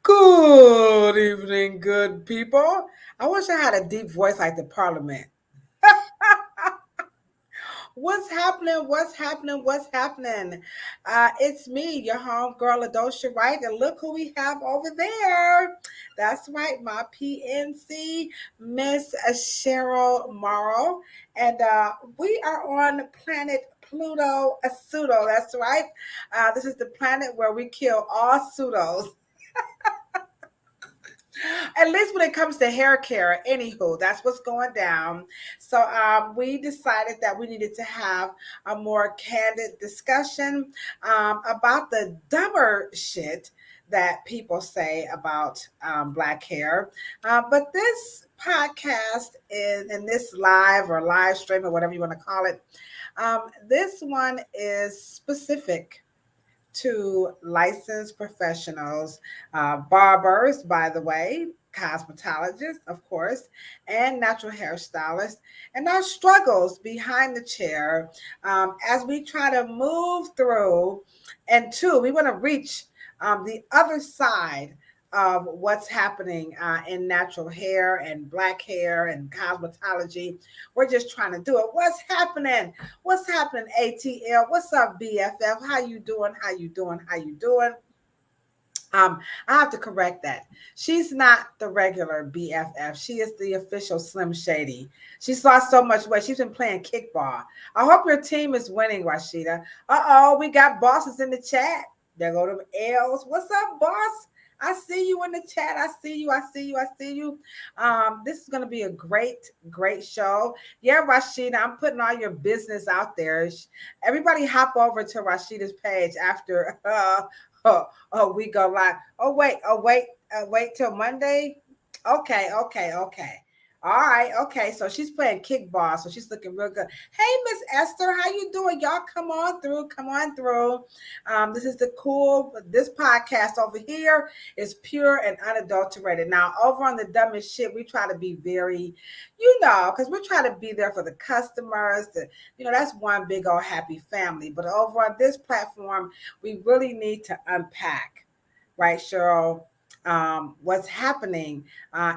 Good evening, good people. I wish I had a deep voice like the Parliament. What's happening? What's happening? What's happening? It's me, your home girl, Adosha Wright, and look who we have over there. That's right, my PNC, Miss Cheryl Morrow, and we are on Planet Pluto Pseudo. That's right. This is the planet where we kill all pseudos. At least when it comes to hair care, anywho, that's what's going down. So we decided that we needed to have a more candid discussion about the dumber shit that people say about black hair. But this podcast is in this live or live stream or whatever you want to call it. This one is specific to licensed professionals, barbers, by the way, cosmetologists, of course, and natural hairstylists, and our struggles behind the chair as we try to move through. And two, we want to reach the other side of what's happening in natural hair and black hair and cosmetology. We're just trying to do it. What's happening? What's happening, ATL? What's up, BFF? How you doing? How you doing? How you doing? I have to correct that. She's not the regular BFF. She is the official Slim Shady. She's lost so much weight. She's been playing kickball. I hope your team is winning, Rashida. Uh-oh, we got bosses in the chat. There go them L's. What's up, boss? I see you in the chat. I see you. I see you. I see you. This is going to be a great, great show. Yeah, Rashida, I'm putting all your business out there. Everybody hop over to Rashida's page after we go live. Wait till Monday. Okay. All right, okay. So she's playing kickball, so she's looking real good. Hey, Miss Esther, how you doing? Y'all come on through. Come on through. This is the cool. This podcast over here is pure and unadulterated. Now, over on the dumbest shit, we try to be very, because we're trying to be there for the customers. That's one big old happy family. But over on this platform, we really need to unpack, right, Cheryl? What's happening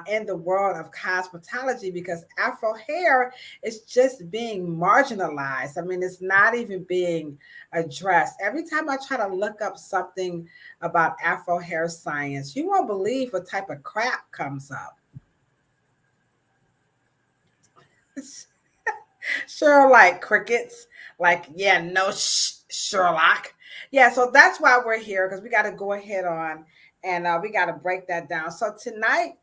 in the world of cosmetology because Afro hair is just being marginalized. I mean, it's not even being addressed. Every time I try to look up something about Afro hair science, you won't believe what type of crap comes up. Sure, like crickets, like, yeah, no, Sherlock. Yeah, so that's why we're here because we got to go ahead on and we got to break that down. So tonight,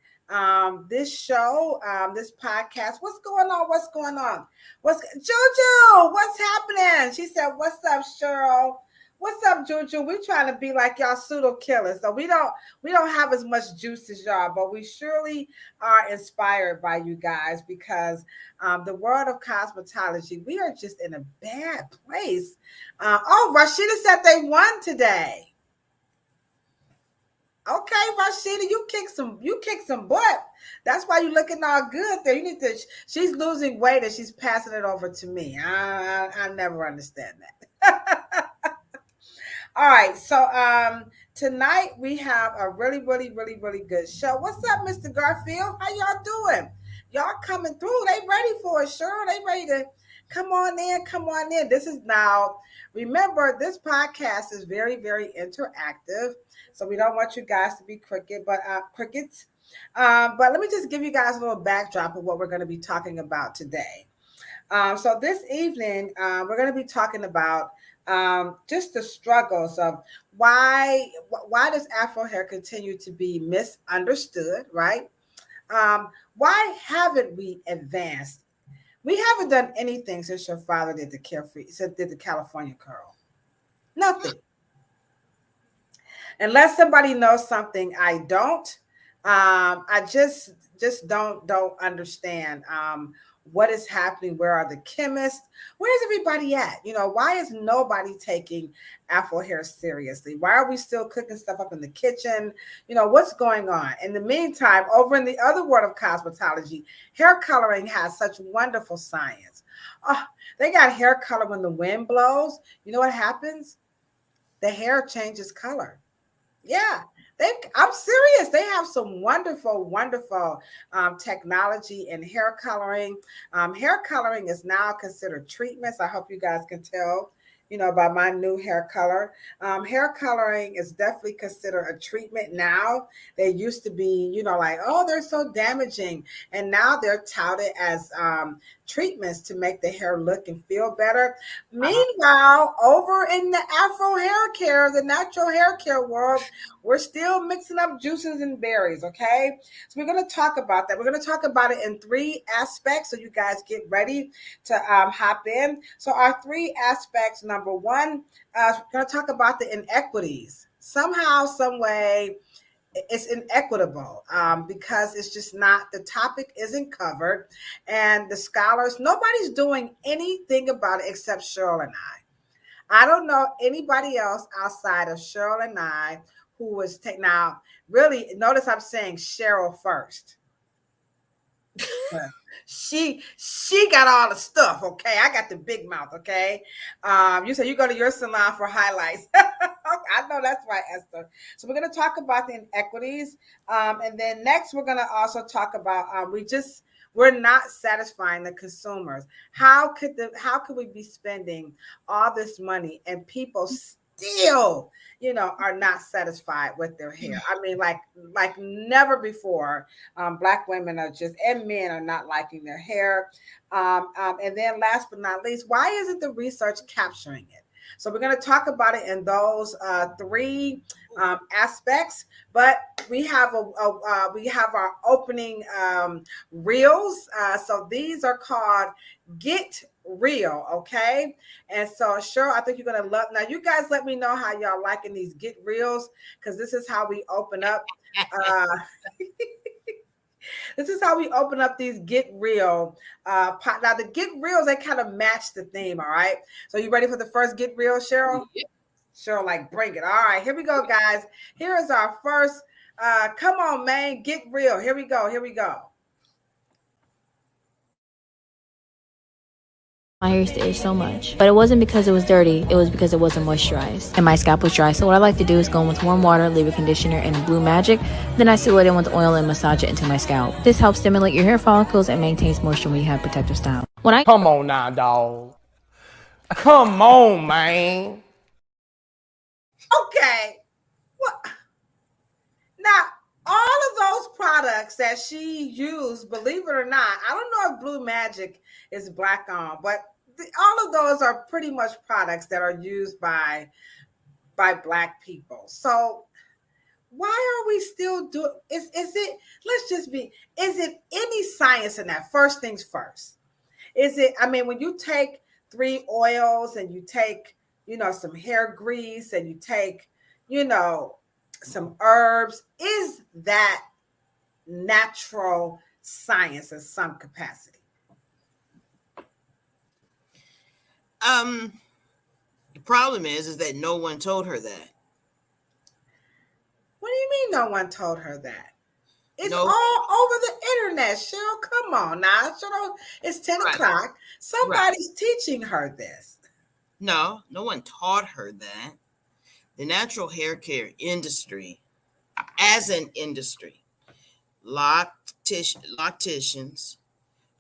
this show, this podcast, what's going on? What's going on? What's Juju? What's happening? She said, "What's up, Cheryl? What's up, Juju? We trying to be like y'all pseudo killers, so we don't have as much juice as y'all, but we surely are inspired by you guys because the world of cosmetology, we are just in a bad place. Oh, Rashida said they won today. Okay, Rashida, you kick some butt. That's why you looking all good there. You need to. She's losing weight and she's passing it over to me. I never understand that. All right, so tonight we have a really, really, really, really good show. What's up, Mr. Garfield? How y'all doing? Y'all coming through? They ready for it, sure. They ready to come on in, come on in. This is now. Remember, this podcast is very, very interactive, so we don't want you guys to be crickets. But let me just give you guys a little backdrop of what we're going to be talking about today. So this evening, we're going to be talking about just the struggles of why does Afro hair continue to be misunderstood, right? Why haven't we advanced? We haven't done anything since your father did the carefree, did the California curl. Nothing. Unless somebody knows something I don't. I just don't understand what is happening. Where are the chemists? Where's everybody at? Why is nobody taking Afro hair seriously? Why are we still cooking stuff up in the kitchen? What's going on? In the meantime, over in the other world of cosmetology, hair coloring has such wonderful science. Oh, they got hair color when the wind blows. You know what happens? The hair changes color. Yeah. I'm serious. They have some wonderful, wonderful technology in hair coloring. Hair coloring is now considered treatments. I hope you guys can tell, by my new hair color. Hair coloring is definitely considered a treatment now. They used to be, like, oh, they're so damaging. And now they're touted as treatments to make the hair look and feel better. Meanwhile, over in the Afro-hair care, the natural hair care world, we're still mixing up juices and berries, okay? So we're going to talk about that. We're going to talk about it in three aspects, so you guys get ready to hop in. So our three aspects, number one, we're going to talk about the inequities. Somehow, some way, it's inequitable because it's just not, the topic isn't covered, and the scholars, nobody's doing anything about it except Cheryl and I don't know anybody else outside of Cheryl and I who was taking. Now, really, notice I'm saying Cheryl first. she got all the stuff. Okay, I got the big mouth. Okay, you said you go to your salon for highlights. I know that's right, Esther. So we're going to talk about the inequities, and then next we're going to also talk about we're not satisfying the consumers. How could we be spending all this money and people still, are not satisfied with their hair? I mean, like never before. Black women are just, and men are not liking their hair. And then last but not least, why isn't the research capturing it? So we're going to talk about it in those three aspects. But we have our opening reels. So these are called Get Real, okay? And so, sure, I think you're going to love. Now, you guys, let me know how y'all liking these Get Reels, because this is how we open up. This is how we open up these Get Real. Now, the Get Reals, they kind of match the theme, all right? So you ready for the first Get Real, Cheryl? Yeah. Cheryl, like, bring it. All right, here we go, guys. Here is our first, come on, man, Get Real. Here we go. My hair used to itch so much, but it wasn't because it was dirty, it was because it wasn't moisturized and my scalp was dry. So what I like to do is go in with warm water, leave a conditioner and Blue Magic, then I seal it in with oil and massage it into my scalp. This helps stimulate your hair follicles and maintains moisture when you have protective style. Come on now, dog. Come on, man. Okay. Well, now, all of those products that she used, believe it or not, I don't know if Blue Magic is black on, but all of those are pretty much products that are used by black people. So why are we still doing, is it, let's just be, is it any science in that? First things first. Is it, I mean, when you take 3 oils and you take, some hair grease and you take, some herbs, is that natural science in some capacity? The problem is that no one told her that. What do you mean no one told her that? It's all over the internet, Cheryl. Come on now. Cheryl, it's 10 o'clock. Somebody's teaching her this. No one taught her that. The natural hair care industry, as an industry, locticians,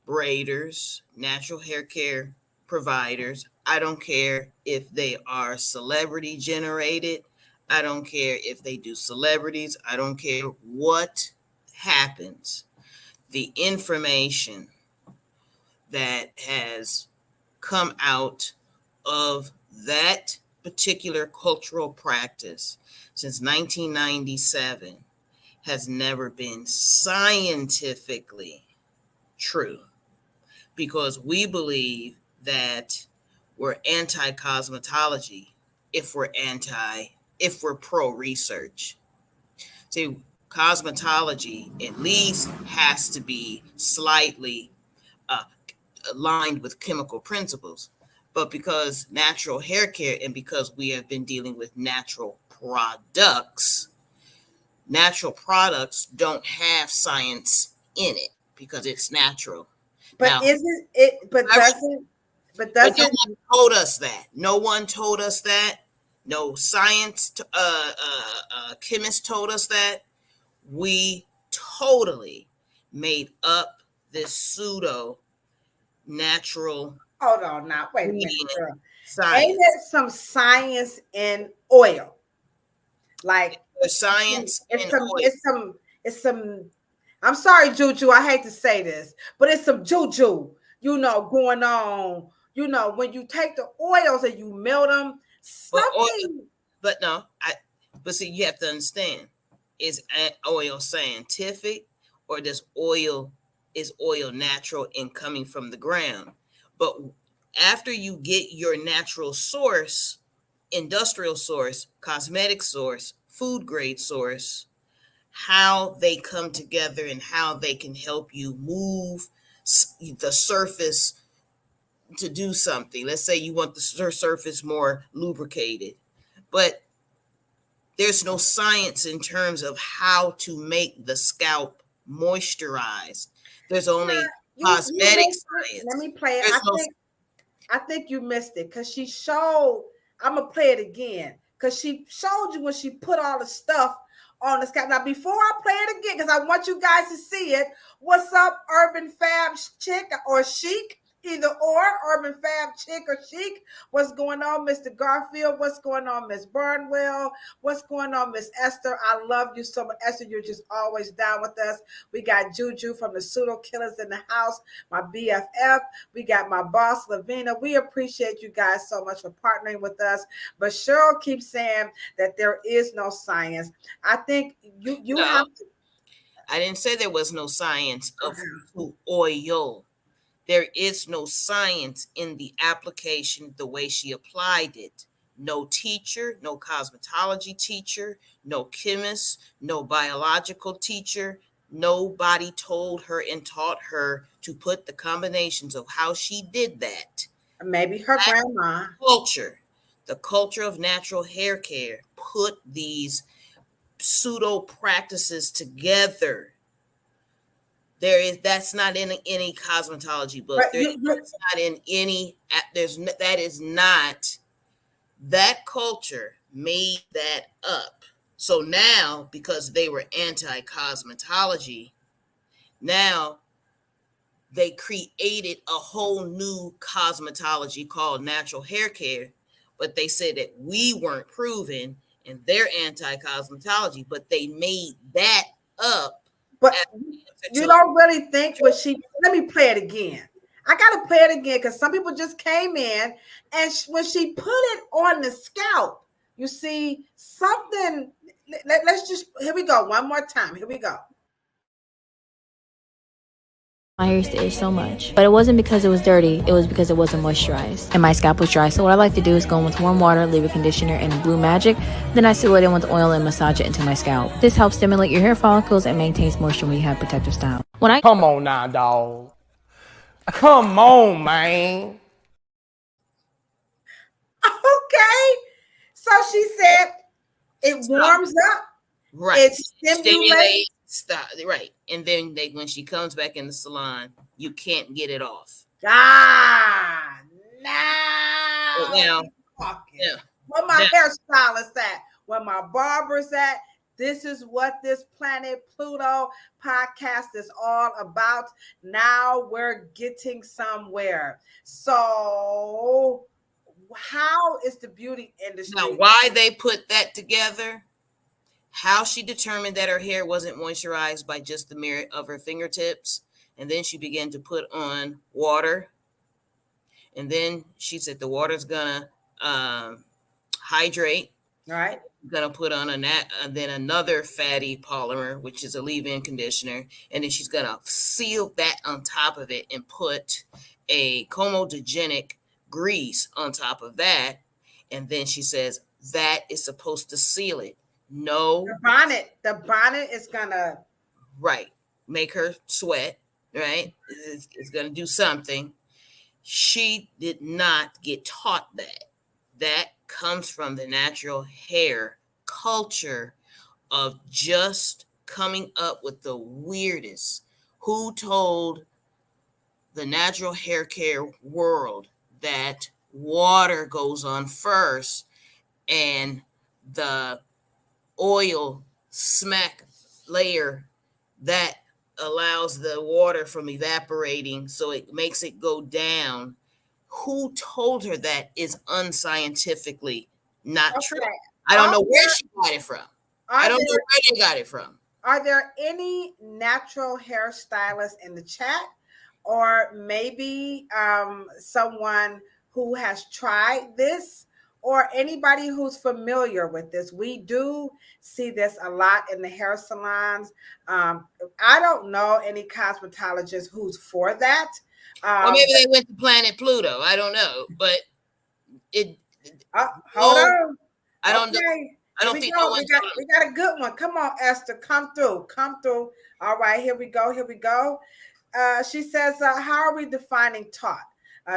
braiders, natural hair care providers, I don't care if they are celebrity generated, I don't care if they do celebrities, I don't care what happens. The information that has come out of that particular cultural practice since 1997 has never been scientifically true, because we believe that we're anti-cosmetology if we're pro-research. See, cosmetology at least has to be slightly aligned with chemical principles. But because natural hair care, and because we have been dealing with natural products don't have science in it because it's natural. But now, isn't it, but doesn't, no one told us that. No one told us that. no science chemist told us that. We totally made up this pseudo natural Hold on now. Wait a minute, ingredient girl. Ain't science. there some science in oil? Like There's science in oil. it's some I'm sorry, Juju. I hate to say this, but it's some juju, going on. When you take the oils and you melt them, But oil, something. but no, but see, you have to understand, is oil scientific, or is oil natural and coming from the ground? But after you get your natural source, industrial source, cosmetic source, food grade source, how they come together and how they can help you move the surface to do something. Let's say you want the surface more lubricated, but there's no science in terms of how to make the scalp moisturized. There's only cosmetic science. Let me play it. There's no I think you missed it because she showed. I'm gonna play it again because she showed you when she put all the stuff on the scalp. Now, before I play it again, because I want you guys to see it. What's up, Urban Fab Chick or Chic? Either or, Urban Fab Chick or Chic. What's going on, Mr. Garfield? What's going on, Miss Burnwell? What's going on, Miss Esther? I love you so much. Esther, you're just always down with us. We got Juju from the Pseudo Killers in the house, my BFF. We got my boss, Lavina. We appreciate you guys so much for partnering with us. But Cheryl keeps saying that there is no science. I think you have to. I didn't say there was no science of oil. There is no science in the application, the way she applied it. No teacher, no cosmetology teacher, no chemist, no biological teacher. Nobody told her and taught her to put the combinations of how she did that. Maybe her grandma. The culture of natural hair care put these pseudo practices together. That's not in any cosmetology book. That's not in any. That is not. That culture made that up. So now, because they were anti-cosmetology, now they created a whole new cosmetology called natural hair care. But they said that we weren't proven, and they're anti-cosmetology. But they made that up. But you don't really think what she. Let me play it again. I got to play it again because some people just came in, and when she put it on the scalp, you see something. Let's just, here we go. One more time. Here we go. My hair used to itch so much, but it wasn't because it was dirty, it was because it wasn't moisturized. And my scalp was dry, so what I like to do is go in with warm water, leave a conditioner, and Blue Magic, then I seal it in with oil and massage it into my scalp. This helps stimulate your hair follicles and maintains moisture when you have protective style. Come on now, dog. Come on, man. Okay. So she said it warms up. Right. It stimulates. Stop. Right. And then when she comes back in the salon, you can't get it off. Now. Yeah. Where my hairstylist at? Where my barber's at? This is what this Planet Pluto podcast is all about. Now we're getting somewhere. So how is the beauty industry? Now, why they put that together, how she determined that her hair wasn't moisturized by just the mere of her fingertips, and then she began to put on water, and then she said the water's gonna hydrate. Right. Gonna put on then another fatty polymer, which is a leave-in conditioner, and then she's gonna seal that on top of it and put a comedogenic grease on top of that, and then she says that is supposed to seal it. No, the bonnet is gonna make her sweat. Right, it's gonna do something. She did not get taught that. That comes from the natural hair culture of just coming up with the weirdest. Who told the natural hair care world that water goes on first and the oil smack layer that allows the water from evaporating, so it makes it go down. Who told her that is unscientifically not true? Okay. I don't know where she got it from. I don't know where they got it from. Are there any natural hairstylists in the chat, or maybe someone who has tried this, or anybody who's familiar with this? We do see this a lot in the hair salons. I don't know any cosmetologist who's for that. Or maybe they went to Planet Pluto. I don't know, but it. Hold on. I don't know. I don't think no we got a good one. Come on, Esther, come through. All right, here we go. She says, how are we defining taught?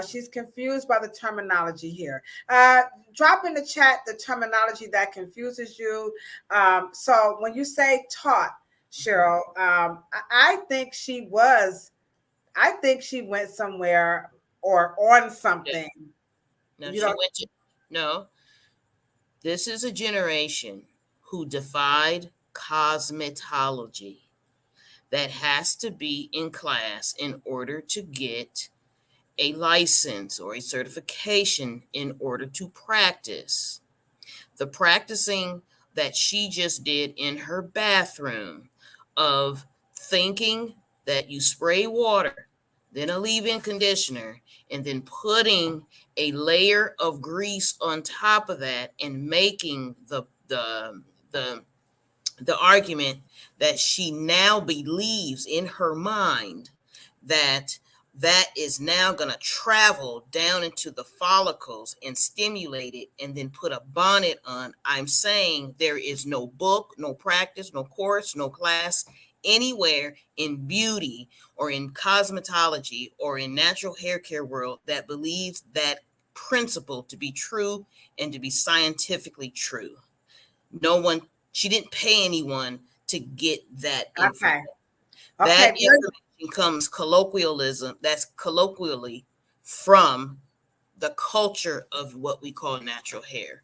She's confused by the terminology here. Drop in the chat the terminology that confuses you. So when you say taught, Cheryl, I think she went somewhere or on something. No. This is a generation who defied cosmetology, that has to be in class in order to get a license or a certification in order to practice. The practicing that she just did in her bathroom of thinking that you spray water, then a leave-in conditioner, and then putting a layer of grease on top of that and making the argument that she now believes in her mind that is now going to travel down into the follicles and stimulate it and then put a bonnet on. I'm saying there is no book, no practice, no course, no class anywhere in beauty or in cosmetology or in natural hair care world that believes that principle to be true and to be scientifically true. No one, she didn't pay anyone to get that information. That information comes colloquialism, that's colloquially from the culture of what we call natural hair.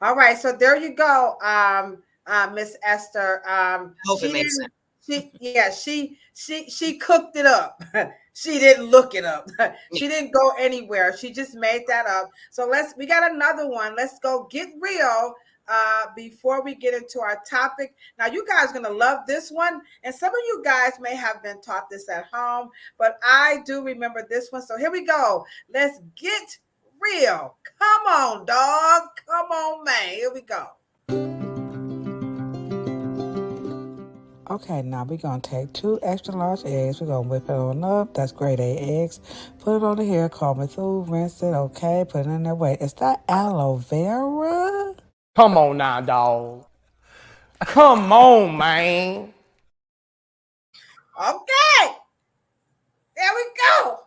All right, so there you go, Miss Esther. Hope it makes sense. She cooked it up. She didn't look it up. She didn't go anywhere. She just made that up. So we got another one. Let's go get real before we get into our topic. Now, you guys are going to love this one. And some of you guys may have been taught this at home, but I do remember this one. So here we go. Let's get real. Come on, dog. Come on, man. Here we go. Okay, now we're going to take 2 extra large eggs. We're going to whip it on up. That's grade A eggs. Put it on the hair, comb it through, rinse it, okay? Put it in there. Wait, is that aloe vera? Come on now, dog. Come on, man. Okay. There we go.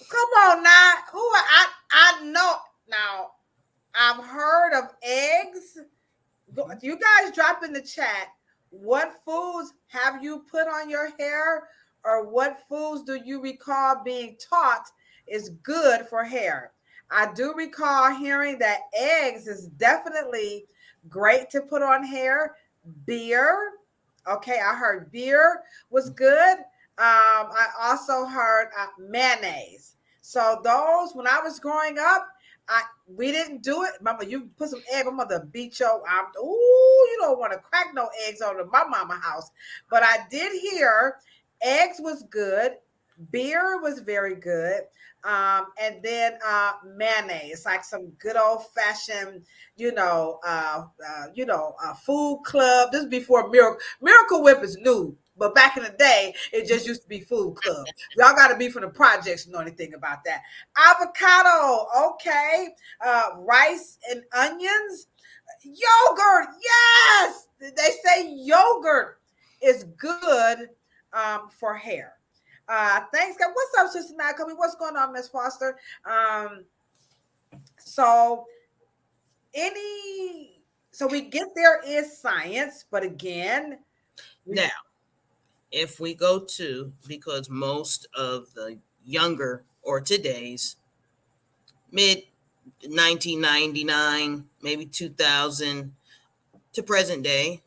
Come on now. I know. Now, I've heard of eggs. You guys drop in the chat. What foods have you put on your hair, or what foods do you recall being taught is good for hair? I do recall hearing that eggs is definitely great to put on hair. Beer. Okay, I heard beer was good. I also heard mayonnaise. So those, when I was growing up, we didn't do it. Mama, you put some egg, my mother beat your arm. Ooh, you don't want to crack no eggs on my mama house. But I did hear eggs was good. Beer was very good. And then mayonnaise, like some good old fashioned, food club. This is before Miracle Whip is new. But back in the day, it just used to be food club. Y'all got to be from the projects to know anything about that. Avocado, okay. Rice and onions. Yogurt, yes. They say yogurt is good for hair. Thanks, God. What's up, Sister Naomi? What's going on, Miss Foster? So we get there is science, but again, now, if we go to, because most of the younger or today's mid 1999, maybe 2000 to present day.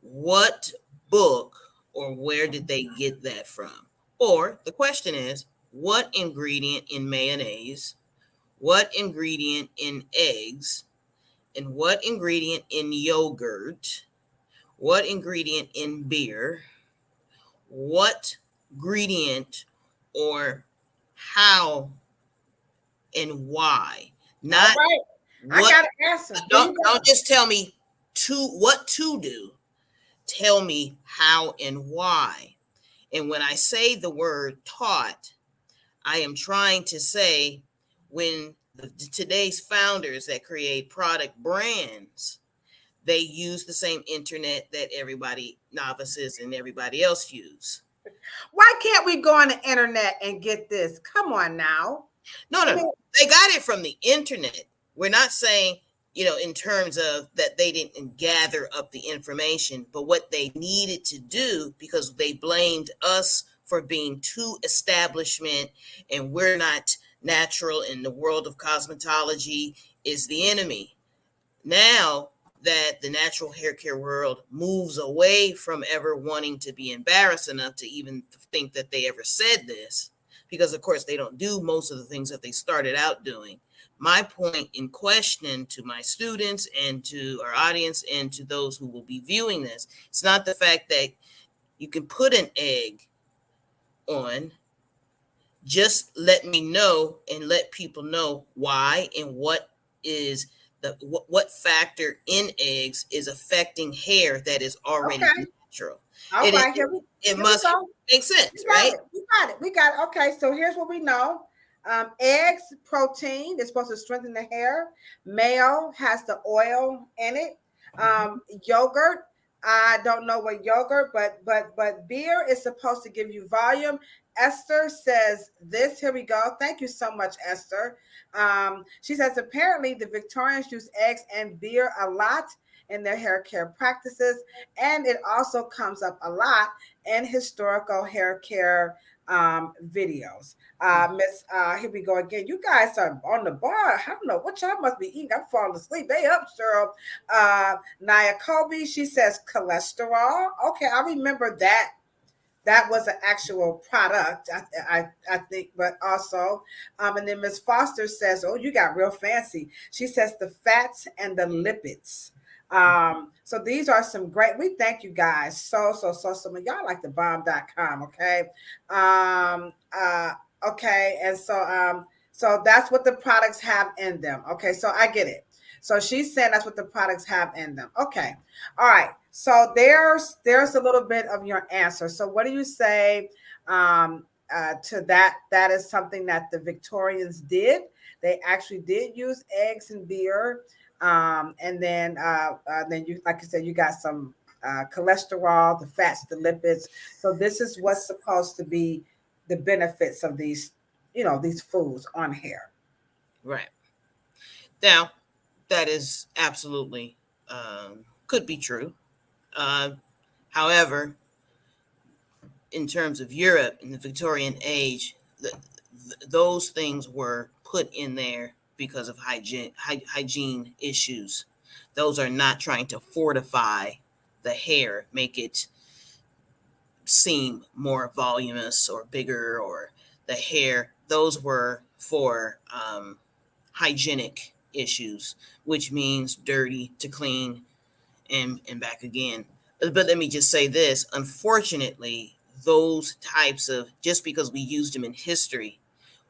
What book or where did they get that from? Or the question is, what ingredient in mayonnaise, what ingredient in eggs, and what ingredient in yogurt, what ingredient in beer, what ingredient or how and why? Not All right. I what. got an answer. Where you Don't going? just tell me what to do. Tell me how and why. And when I say the word taught, I am trying to say when today's founders that create product brands, they use the same internet that everybody, novices and everybody else use. Why can't we go on the internet and get this? Come on now. No, I mean, they got it from the internet. We're not saying, in terms of that they didn't gather up the information, but what they needed to do, because they blamed us for being too establishment and we're not natural in the world of cosmetology, is the enemy. Now that the natural hair care world moves away from ever wanting to be embarrassed enough to even think that they ever said this, because of course they don't do most of the things that they started out doing. My point in question to my students and to our audience and to those who will be viewing this, it's not the fact that you can put an egg on. Just let me know and let people know why and what is what factor in eggs is affecting hair that is already okay. natural. All right. Here It we must go. make sense, We got right? it. We got it. Okay. So here's what we know. Eggs, protein is supposed to strengthen the hair. Mayo has the oil in it. Yogurt. I don't know what yogurt, but beer is supposed to give you volume. Esther says this. Here we go. Thank you so much, Esther. She says apparently the Victorians used eggs and beer a lot in their hair care practices, and it also comes up a lot in historical hair care videos. Miss, here we go again. You guys are on the bar. I don't know what y'all must be eating. I'm falling asleep. They up, Cheryl. Nia Kobe, she says cholesterol. Okay, I remember that. That was an actual product, I think, but also, and then Miss Foster says, "Oh, you got real fancy." She says the fats and the lipids. So these are some great. We thank you guys so. Some of y'all like the bomb.com, okay? Okay, and so that's what the products have in them. Okay, so I get it. So she's saying that's what the products have in them. Okay, all right. So there's a little bit of your answer. So what do you say to that? That is something that the Victorians did. They actually did use eggs and beer, and then you, like I said, you got some cholesterol, the fats, the lipids. So this is what's supposed to be the benefits of these, these foods on hair. Right. Now, that is absolutely could be true. However, in terms of Europe in the Victorian age, those things were put in there because of hygiene issues. Those are not trying to fortify the hair, make it seem more voluminous or bigger, or the hair. Those were for hygienic issues, which means dirty to clean and back again. But let me just say this, unfortunately, those types of, just because we used them in history,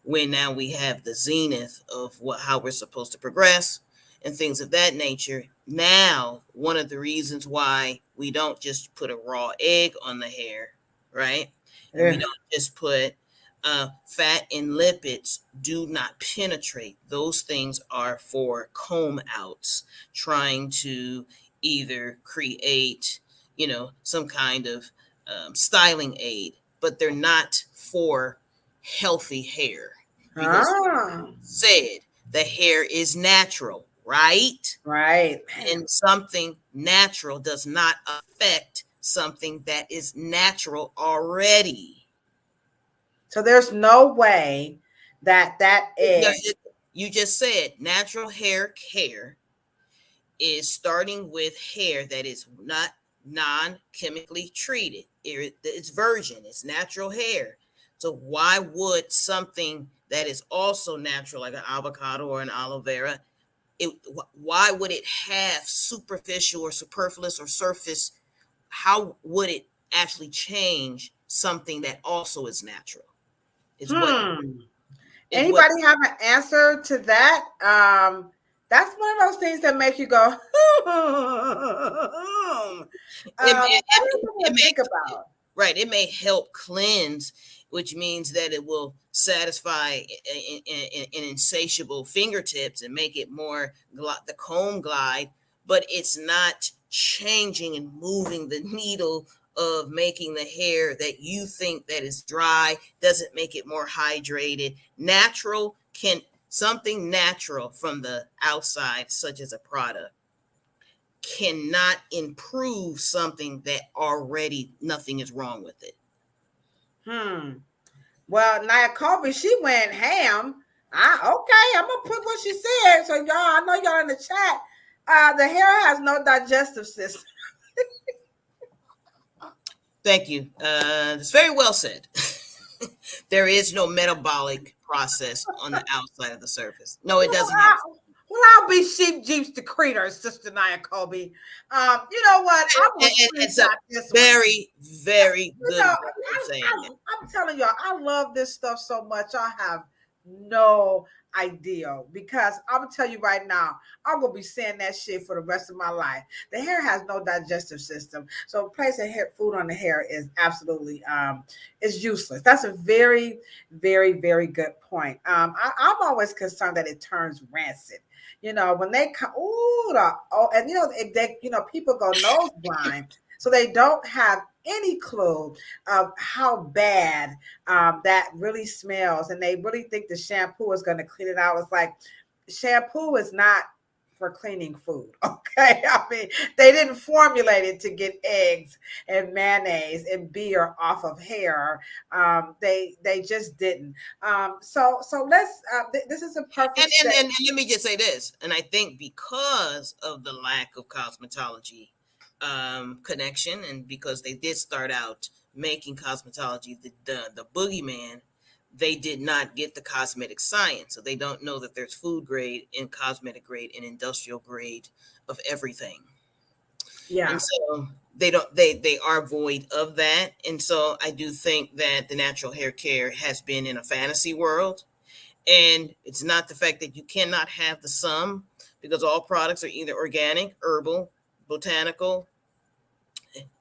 when now we have the zenith of how we're supposed to progress and things of that nature. Now, one of the reasons why we don't just put a raw egg on the hair, right? And we don't just put fat and lipids do not penetrate. Those things are for comb outs, trying to either create, some kind of styling aid, but they're not for healthy hair, because said the hair is natural, right? Right. And something natural does not affect something that is natural already. So there's no way that egg You just said natural hair care is starting with hair that is not non-chemically treated. It's virgin, it's natural hair. So why would something that is also natural, like an avocado or an aloe vera, why would it have superficial or superfluous or surface? How would it actually change something that also is natural? Is what Anybody have an answer to that? That's one of those things that make you go, it think may, about. right, it may help cleanse, which means that it will satisfy an insatiable fingertips and make it more the comb glide, but it's not changing and moving the needle of making the hair that you think that is dry, doesn't make it more hydrated. Natural can something natural from the outside, such as a product, cannot improve something that already nothing is wrong with it. Well, Nia Colby, she went ham. Okay, I'm gonna put what she said. So y'all, I know y'all in the chat. The hair has no digestive system. Thank you. It's very well said. There is no metabolic process on the outside of the surface. No, it doesn't. Well, I'll be sheep jeeps to Creter, Sister Nia Colby. You know what? It's a very, very good. I'm telling y'all, I love this stuff so much. I have no idea, because I'm gonna tell you right now, I'm gonna be saying that shit for the rest of my life. The hair has no digestive system, so placing food on the hair is absolutely is useless. That's a very, very, very good point. I'm always concerned that it turns rancid. You know, when they come, and people go nose blind, so they don't have any clue of how bad that really smells, and they really think the shampoo is going to clean it out. It's like, shampoo is not for cleaning food, okay? I mean, they didn't formulate it to get eggs and mayonnaise and beer off of hair. They just didn't. So let's. This is a perfect. And let me just say this, and I think because of the lack of cosmetology connection, and because they did start out making cosmetology the boogeyman, they did not get the cosmetic science, so they don't know that there's food grade and cosmetic grade and industrial grade of everything. Yeah. And so they are void of that. And so I do think that the natural hair care has been in a fantasy world, and it's not the fact that you cannot have the sum, because all products are either organic, herbal, botanical,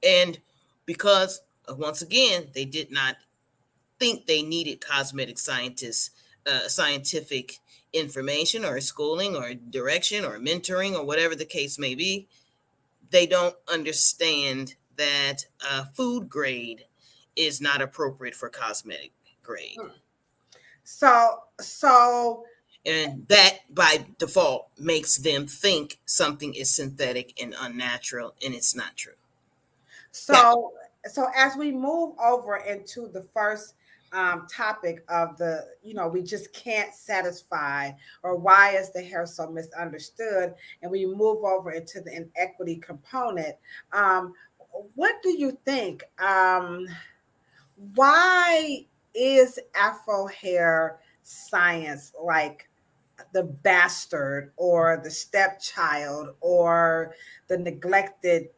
and because once again, they did not think they needed cosmetic scientists, scientific information or schooling or direction or mentoring or whatever the case may be. They don't understand that food grade is not appropriate for cosmetic grade. So and that by default makes them think something is synthetic and unnatural, and it's not true. So as we move over into the first topic of the, we just can't satisfy, or why is the hair so misunderstood, and we move over into the inequity component, what do you think? Why is Afro hair science like the bastard or the stepchild or the neglected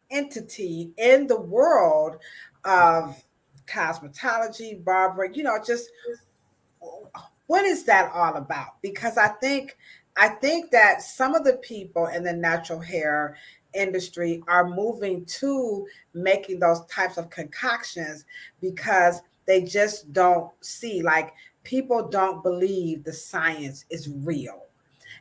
entity in the world of cosmetology, barbering, just what is that all about? Because I think that some of the people in the natural hair industry are moving to making those types of concoctions because they just don't see, like, people don't believe the science is real.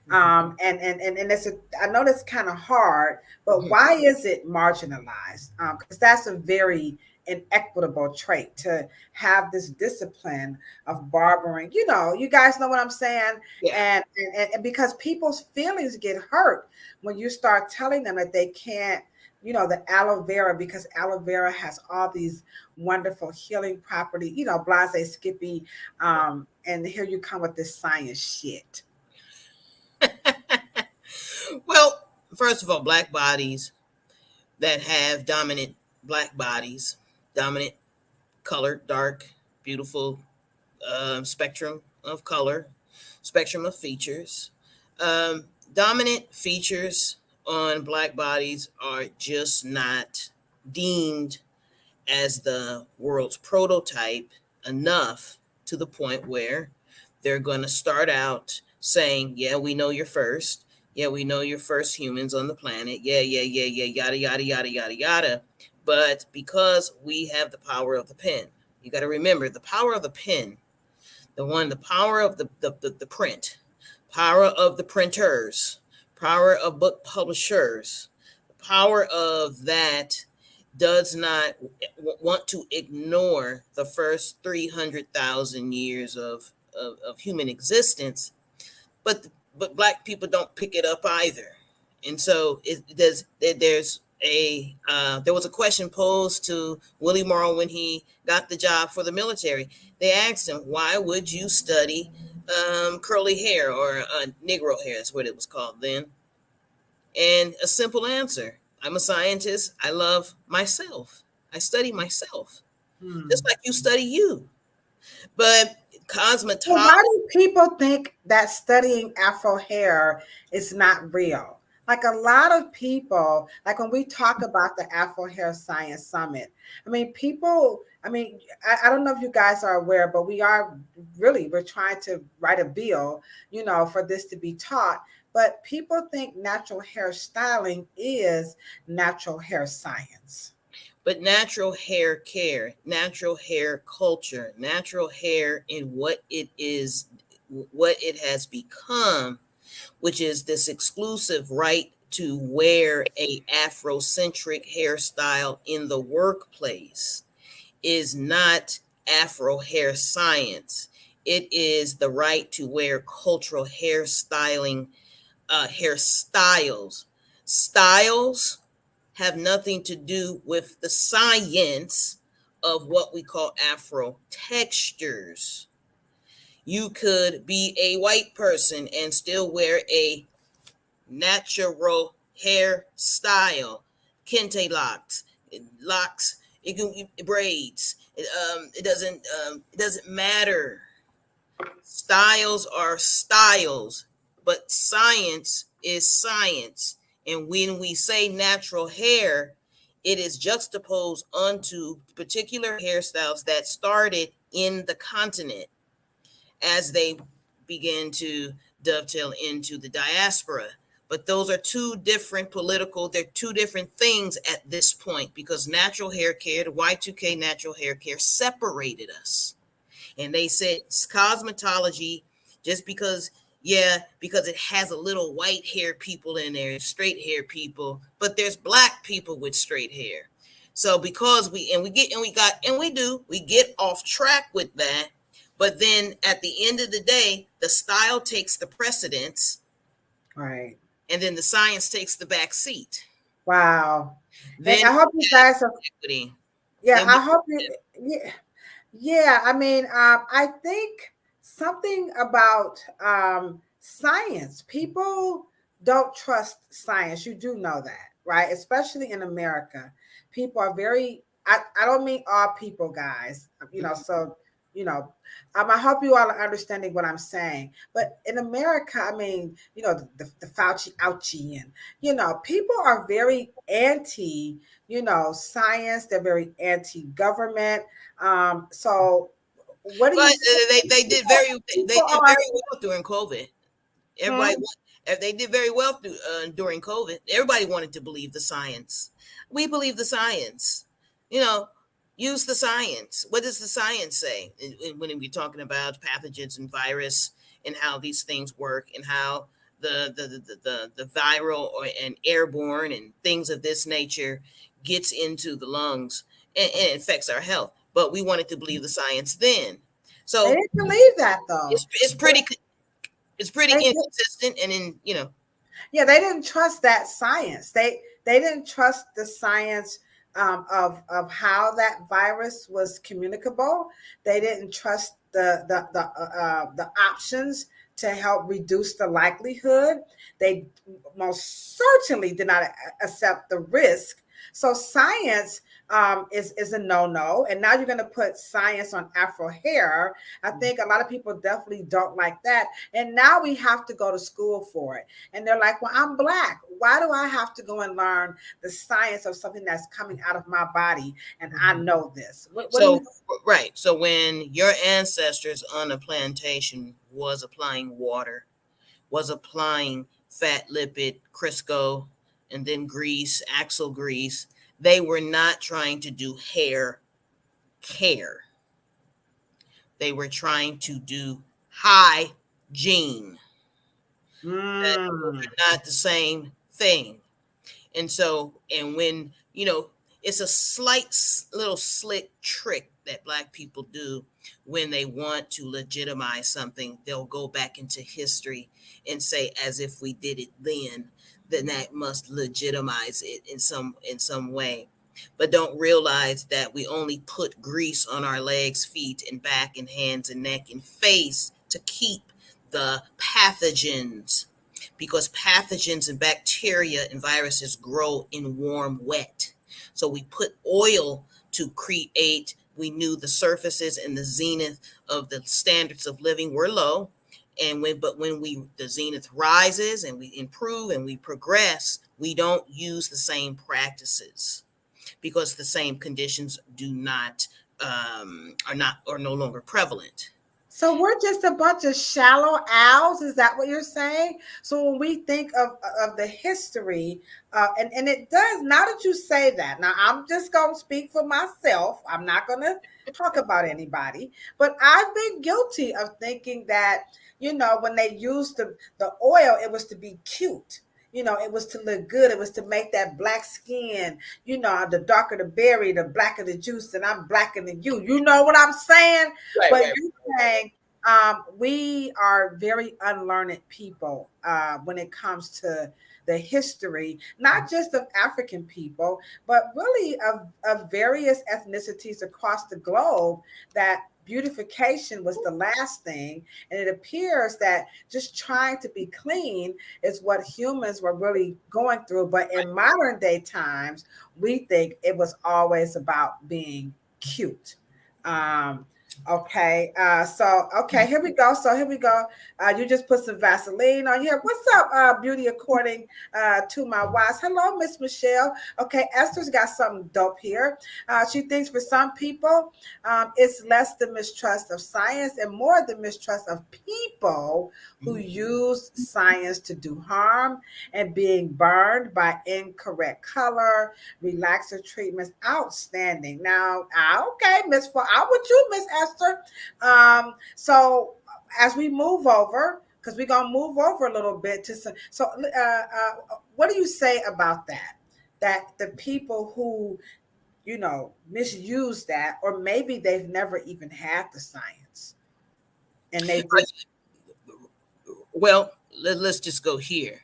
And it's I know that's kind of hard, but why is it marginalized? Because that's a very inequitable trait, to have this discipline of barbering. You guys know what I'm saying? Yeah. And because people's feelings get hurt when you start telling them that they can't the aloe vera, because aloe vera has all these wonderful healing property, blase skippy. And here you come with this science shit. Well, first of all, black bodies that have dominant black bodies, dominant color, dark, beautiful spectrum of color, spectrum of features. Dominant features on black bodies are just not deemed as the world's prototype enough to the point where they're going to start out saying, yeah, we know you're first. Yeah, we know you're first humans on the planet. Yeah, yada, yada, yada, yada, yada. But because we have the power of the pen, you got to remember the power of the pen, the power of the print, power of the printers, power of book publishers, the power of that does not want to ignore the first 300,000 years of human existence, but black people don't pick it up either. And so there was a question posed to Willie Morrow when he got the job for the military. They asked him, why would you study curly hair or Negro hair is what it was called then? And a simple answer: I'm a scientist. I love myself. I study myself, just like you study you. But cosmetology. So why do people think that studying Afro hair is not real? Like a lot of people, like when we talk about the Afro Hair Science Summit, I mean, I don't know if you guys are aware, but we're trying to write a bill, for this to be taught. But people think natural hair styling is natural hair science. But natural hair care, natural hair culture, natural hair in what it is, what it has become, which is this exclusive right to wear a Afrocentric hairstyle in the workplace, is not Afro hair science. It is the right to wear cultural hairstyling, hairstyles. Styles have nothing to do with the science of what we call Afro textures. You could be a white person and still wear a natural hairstyle, kente locks, it can braids. It doesn't matter. Styles are styles, but science is science. And when we say natural hair, it is juxtaposed onto particular hairstyles that started in the continent as they begin to dovetail into the diaspora. But those are two different they're two different things at this point, because natural hair care, the Y2K natural hair care, separated us. And they said cosmetology, just because it has a little white hair people in there, straight hair people, but there's black people with straight hair. So because we get off track with that, but then at the end of the day, the style takes the precedence, right? And then the science takes the back seat. Wow. Then I hope you guys are equity. Yeah, I hope you. Yeah. I mean, I think something about science. People don't trust science. You do know that, right? Especially in America, people are very. I don't mean all people, guys. So. I hope you all are understanding what I'm saying. But in America, I mean, the Fauci ouchie, and people are very anti, science. They're very anti-government. So what do you? They did very well during COVID. Everybody, they did very well during COVID. Everybody wanted to believe the science. We believe the science. Use the science. What does the science say when we're talking about pathogens and virus and how these things work and how the viral and airborne and things of this nature gets into the lungs and affects our health? But we wanted to believe the science then. So they didn't believe that though. It's pretty inconsistent, and then Yeah, they didn't trust that science. They didn't trust the science of how that virus was communicable. They didn't trust the options to help reduce the likelihood. They most certainly did not accept the risk. So science is a no-no. And now you're going to put science on Afro hair. I think a lot of people definitely don't like that. And now we have to go to school for it. And they're like, well, I'm Black. Why do I have to go and learn the science of something that's coming out of my body? And I know this. What do you? Right. So when your ancestors on a plantation was applying water, was applying fat lipid, Crisco, and then grease, axle grease, they were not trying to do hair care. They were trying to do hygiene. That Mm. are not the same thing. And so, and when, it's a slight little slick trick that Black people do when they want to legitimize something. They'll go back into history and say, as if we did it then that must legitimize it in some way. But don't realize that we only put grease on our legs, feet, and back, and hands, and neck, and face to keep the pathogens, because pathogens and bacteria and viruses grow in warm, wet. So we put oil to create, we knew the surfaces and the zenith of the standards of living were low. And when the zenith rises and we improve and we progress, we don't use the same practices because the same conditions are no longer prevalent. So we're just a bunch of shallow owls. Is that what you're saying? So when we think of the history, and it does, now that you say that, now I'm just going to speak for myself. I'm not going to talk about anybody, but I've been guilty of thinking that, when they used the oil, it was to be cute. It was to look good. It was to make that Black skin, the darker the berry, the blacker the juice, and I'm blacker than you. You know what I'm saying? Right, But right. you're saying we are very unlearned people when it comes to the history, not just of African people, but really of various ethnicities across the globe, that beautification was the last thing. And it appears that just trying to be clean is what humans were really going through. But in modern day times, we think it was always about being cute. Um, Okay. Okay, here we go. So here we go. You just put some Vaseline on here. What's up, beauty according to my wives? Hello, Miss Michelle. Okay, Esther's got something dope here. She thinks for some people, it's less the mistrust of science and more the mistrust of people who use science to do harm and being burned by incorrect color, relaxer treatments. Outstanding. Now, okay, Miss, I'm with you, Miss Esther. So as we move over, because we're gonna move over a little bit to some. So, what do you say about that? That the people who misuse that, or maybe they've never even had the science, and they just Well, let's just go here.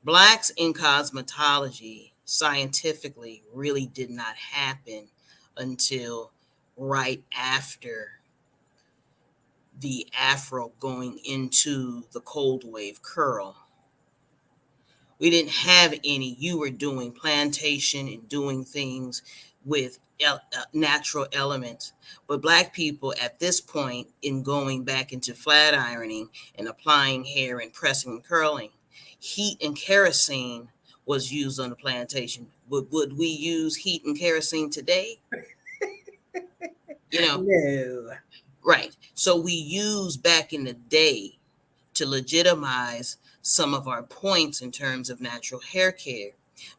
Blacks in cosmetology scientifically really did not happen until right after the afro going into the cold wave curl. We didn't have any. You were doing plantation and doing things with natural elements. But Black people at this point, in going back into flat ironing and applying hair and pressing and curling, heat and kerosene was used on the plantation. Would we use heat and kerosene today? no. Right. So we used back in the day to legitimize some of our points in terms of natural hair care.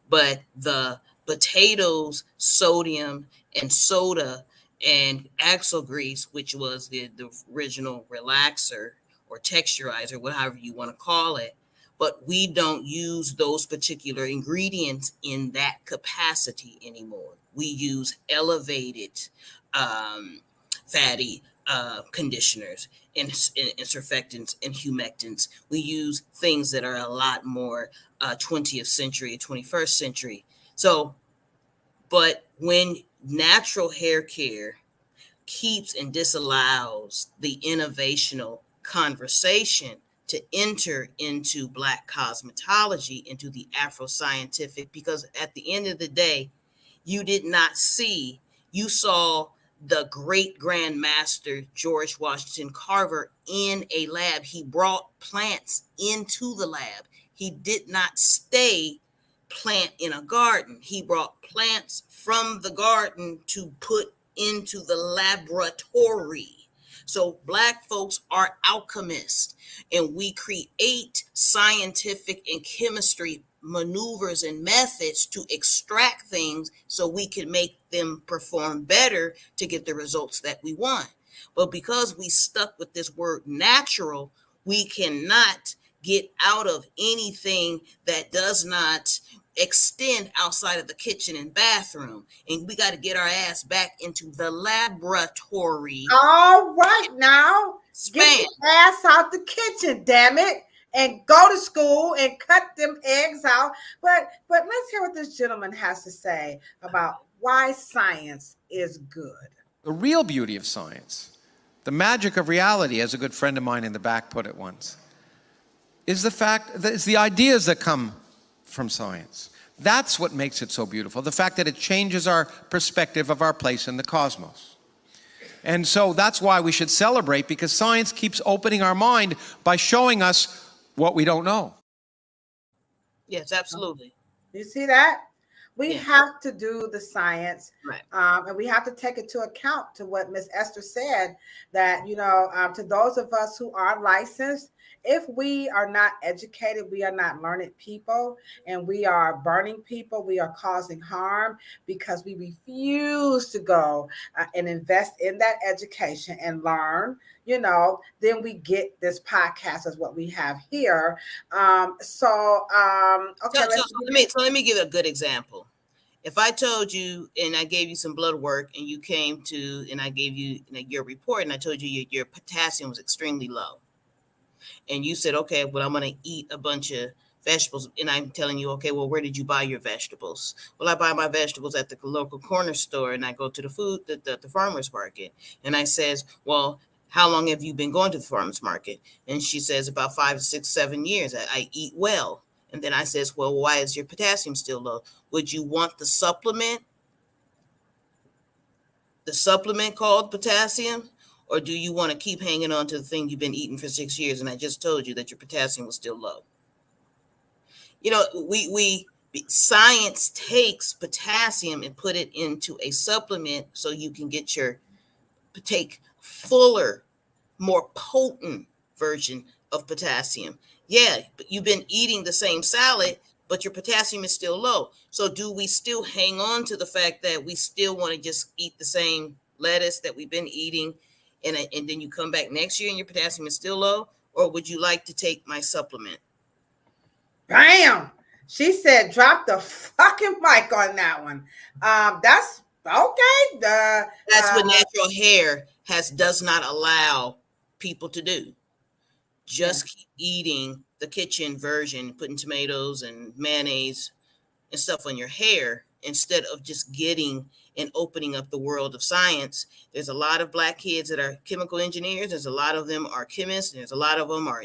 But the potatoes, sodium, and soda, and axle grease, which was the original relaxer or texturizer, whatever you want to call it, but we don't use those particular ingredients in that capacity anymore. We use elevated fatty conditioners and surfactants and humectants. We use things that are a lot more 20th century, 21st century. So, but when natural hair care keeps and disallows the innovational conversation to enter into Black cosmetology, into the Afro-scientific, because at the end of the day, you did not see, you saw the great grandmaster George Washington Carver in a lab. He brought plants into the lab. He did not stay plant in a garden. He brought plants from the garden to put into the laboratory. So Black folks are alchemists, and we create scientific and chemistry maneuvers and methods to extract things so we can make them perform better to get the results that we want. But because we stuck with this word natural, we cannot get out of anything that does not extend outside of the kitchen and bathroom. And we got to get our ass back into the laboratory. All right, now get your ass out the kitchen, damn it, and go to school and cut them eggs out. But let's hear what this gentleman has to say about why science is good. The real beauty of science, the magic of reality, as a good friend of mine in the back put it once, is the fact that it's the ideas that come from science. That's what makes it so beautiful. The fact that it changes our perspective of our place in the cosmos. And so that's why we should celebrate, because science keeps opening our mind by showing us what we don't know. Yes, absolutely. You see that? We have to do the science, right. And we have to take into account to what Ms. Esther said, that, you know, to those of us who are licensed, if we are not educated, we are not learned people, and we are burning people, we are causing harm because we refuse to go and invest in that education and learn, you know, then we get this podcast as what we have here. Okay. So let me give a good example. If I told you and I gave you some blood work and you came to, and I gave you your report and I told you your potassium was extremely low, and you said, okay, well, I'm going to eat a bunch of vegetables. And I'm telling you, okay, well, where did you buy your vegetables? Well, I buy my vegetables at the local corner store, and I go to the farmer's market. And I says, well, how long have you been going to the farmer's market? And she says, about 5, 6, 7 years. I eat well. And then I says, well, why is your potassium still low? Would you want the supplement? The supplement called potassium? Or do you want to keep hanging on to the thing you've been eating for 6 years? And I just told you that your potassium was still low. You know, science takes potassium and put it into a supplement so you can take fuller, more potent version of potassium. Yeah, but you've been eating the same salad, but your potassium is still low. So do we still hang on to the fact that we still want to just eat the same lettuce that we've been eating, and then you come back next year and your potassium is still low? Or would you like to take my supplement? Bam! She said, drop the fucking mic on that one. That's okay. That's what natural hair does not allow people to do. Just keep eating the kitchen version, putting tomatoes and mayonnaise and stuff on your hair, instead of just getting and opening up the world of science. There's a lot of Black kids that are chemical engineers. There's a lot of them are chemists. There's a lot of them are,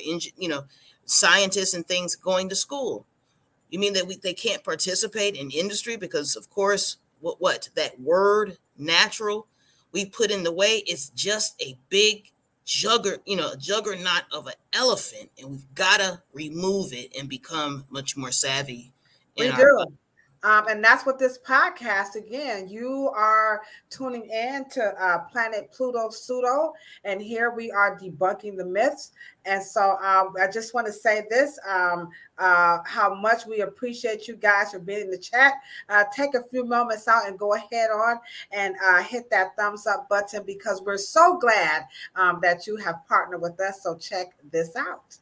scientists and things going to school. You mean that they can't participate in industry because, of course, what that word natural we put in the way is just a big juggernaut of an elephant, and we've got to remove it and become much more savvy. We do. And that's what this podcast, again, you are tuning in to Planet Pluto Pseudo, and here we are debunking the myths. And so I just want to say this, how much we appreciate you guys for being in the chat. Take a few moments out and go ahead on and hit that thumbs up button, because we're so glad that you have partnered with us. So check this out.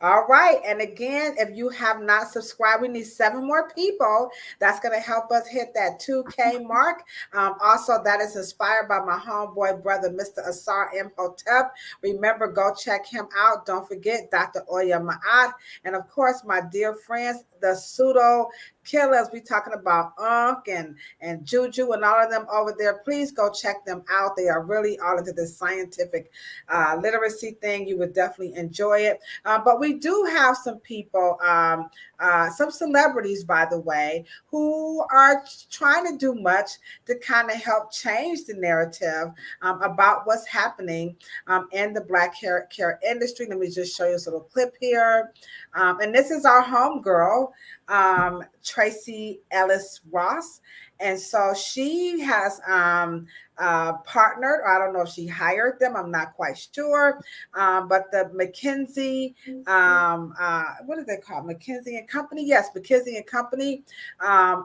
All right. And again, if you have not subscribed, we need 7 more people. That's going to help us hit that 2K mark. Also, that is inspired by my homeboy brother, Mr. Asar M. Hotep. Remember, go check him out. Don't forget Dr. Oya Ma'at. And of course, my dear friends, the pseudo killers. We talking about Unc and Juju and all of them over there. Please go check them out. They are really all into this scientific literacy thing. You would definitely enjoy it. But we do have some people, some celebrities, by the way, who are trying to do much to kind of help change the narrative about what's happening in the Black hair care industry. Let me just show you this little clip here. And this is our homegirl, Tracy Ellis Ross. And so she has partnered, I don't know if she hired them, I'm not quite sure, but the McKinsey, what do they call it? McKinsey and Company? Yes, McKinsey and Company,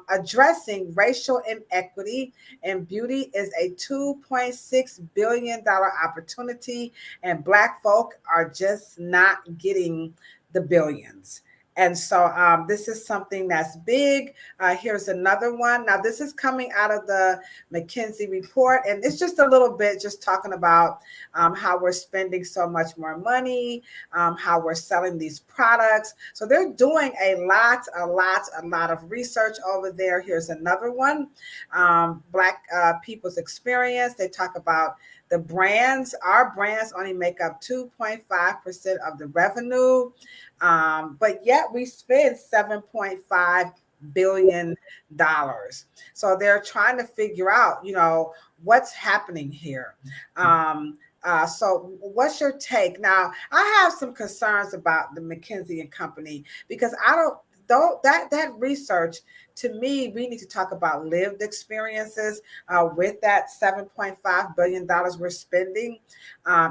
addressing racial inequity in beauty is a $2.6 billion opportunity, and Black folk are just not getting the billions. And so this is something that's big. Here's another one. Now, this is coming out of the McKinsey report, and it's just a little bit just talking about how we're spending so much more money, how we're selling these products. So they're doing a lot of research over there. Here's another one. Black people's experience. They talk about the brands. Our brands only make up 2.5% of the revenue. But yet we spend $7.5 billion. So they're trying to figure out, what's happening here. So what's your take? Now, I have some concerns about the McKinsey and Company because that research, to me, we need to talk about lived experiences with that $7.5 billion we're spending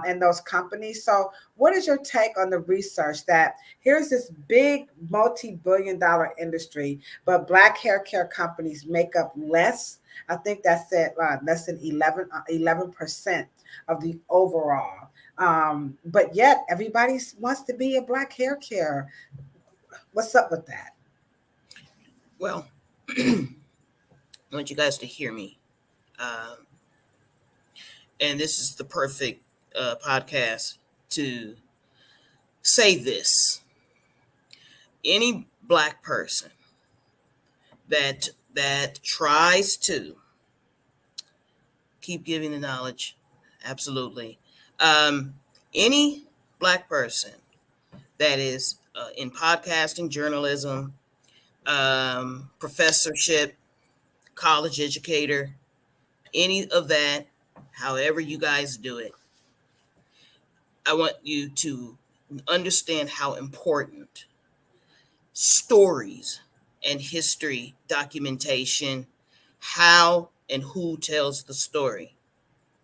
in those companies. So what is your take on the research that here's this big multi-billion-dollar industry, but Black hair care companies make up less? I think that's it, less than 11% of the overall. But yet everybody wants to be a Black hair care. What's up with that? Well, I want you guys to hear me. And this is the perfect podcast to say this. Any Black person that tries to keep giving the knowledge, absolutely. Any Black person that is in podcasting, journalism, professorship, college educator, any of that, however you guys do it, I want you to understand how important stories and history documentation, how and who tells the story,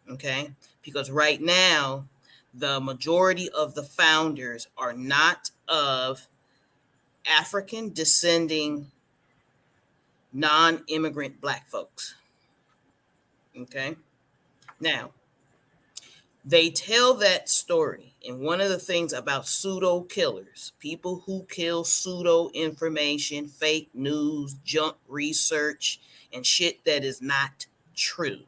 okay? Because right now, the majority of the founders are not of African descending non-immigrant Black folks. Okay. Now, they tell that story. And one of the things about pseudo killers, people who kill pseudo information, fake news, junk research, and shit that is not true.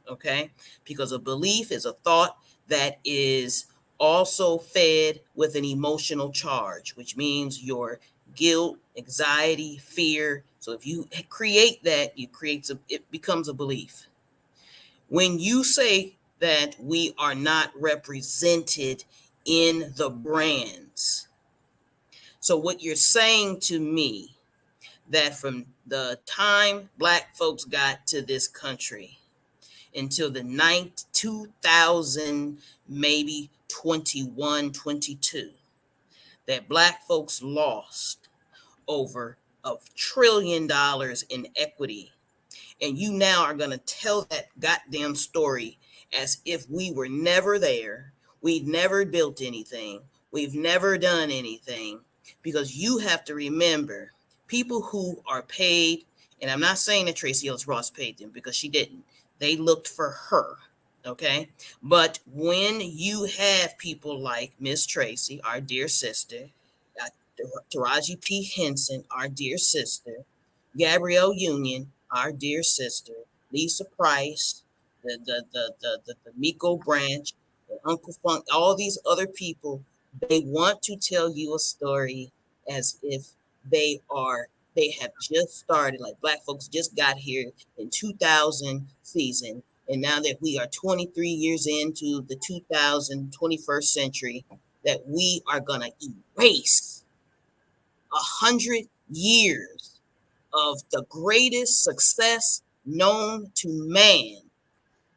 Okay. Because a belief is a thought that is also fed with an emotional charge, which means your guilt, anxiety, fear. So if you create that, it becomes a belief. When you say that we are not represented in the brands, so what you're saying to me, that from the time Black folks got to this country until the 2000, maybe 21, 22, that Black folks lost over $1 trillion in equity. And you now are going to tell that goddamn story as if we were never there. We've never built anything. We've never done anything. Because you have to remember, people who are paid, and I'm not saying that Tracy Ellis Ross paid them, because she didn't. They looked for her, okay? But when you have people like Miss Tracy, our dear sister, Taraji P. Henson, our dear sister, Gabrielle Union, our dear sister, Lisa Price, the Miko Branch, the Uncle Funk, all these other people, they want to tell you a story as if they have just started, like Black folks just got here in 2000 season. And now that we are 23 years into the 2021st century, that we are going to erase 100 years of the greatest success known to man.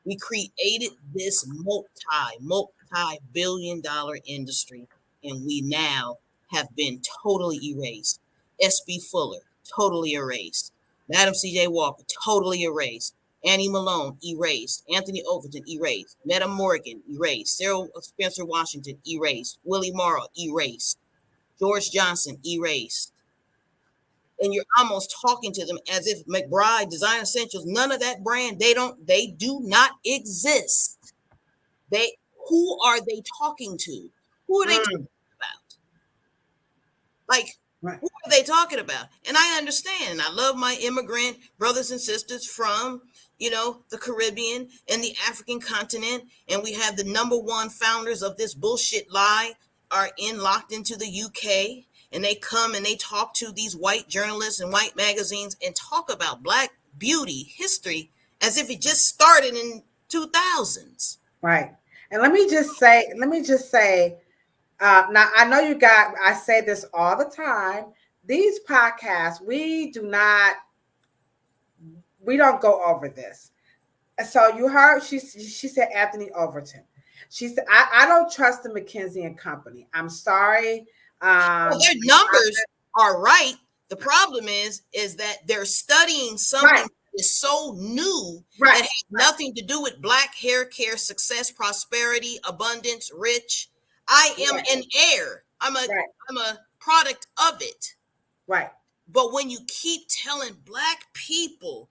We created this multi-billion-dollar industry, and we now have been totally erased. S.B. Fuller, totally erased. Madam C.J. Walker, totally erased. Annie Malone, erased. Anthony Overton, erased. Meta Morgan, erased. Sarah Spencer Washington, erased. Willie Morrow, erased. George Johnson, erased. And you're almost talking to them as if McBride Design Essentials, none of that brand, they do not exist. Who are they talking to? Who are they talking about? Like, Right. who are they talking about? And I understand. I love my immigrant brothers and sisters from, the Caribbean and the African continent. And we have the number one founders of this bullshit lie are locked into the UK. And they come and they talk to these white journalists and white magazines and talk about Black beauty history as if it just started in 2000s. Right. And let me just say, now I know I say this all the time. These podcasts, we don't go over this. So you heard, she said Anthony Overton. She said, I don't trust the McKinsey and Company. I'm sorry. Well, their numbers are right. The problem is that they're studying something that is so new that has nothing to do with Black hair care, success, prosperity, abundance, rich. I am an heir. I'm a product of it. Right. But when you keep telling Black people,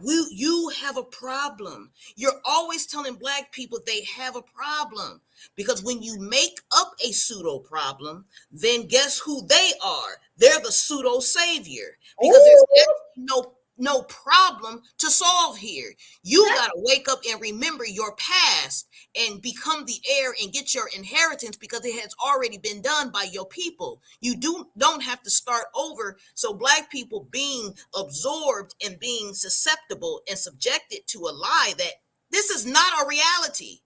you have a problem, you're always telling Black people they have a problem. Because when you make up a pseudo problem, then guess who they are? They're the pseudo savior. Because there's no problem to solve here. You got to wake up and remember your past and become the heir and get your inheritance because it has already been done by your people. You don't have to start over. So Black people being absorbed and being susceptible and subjected to a lie that this is not a reality.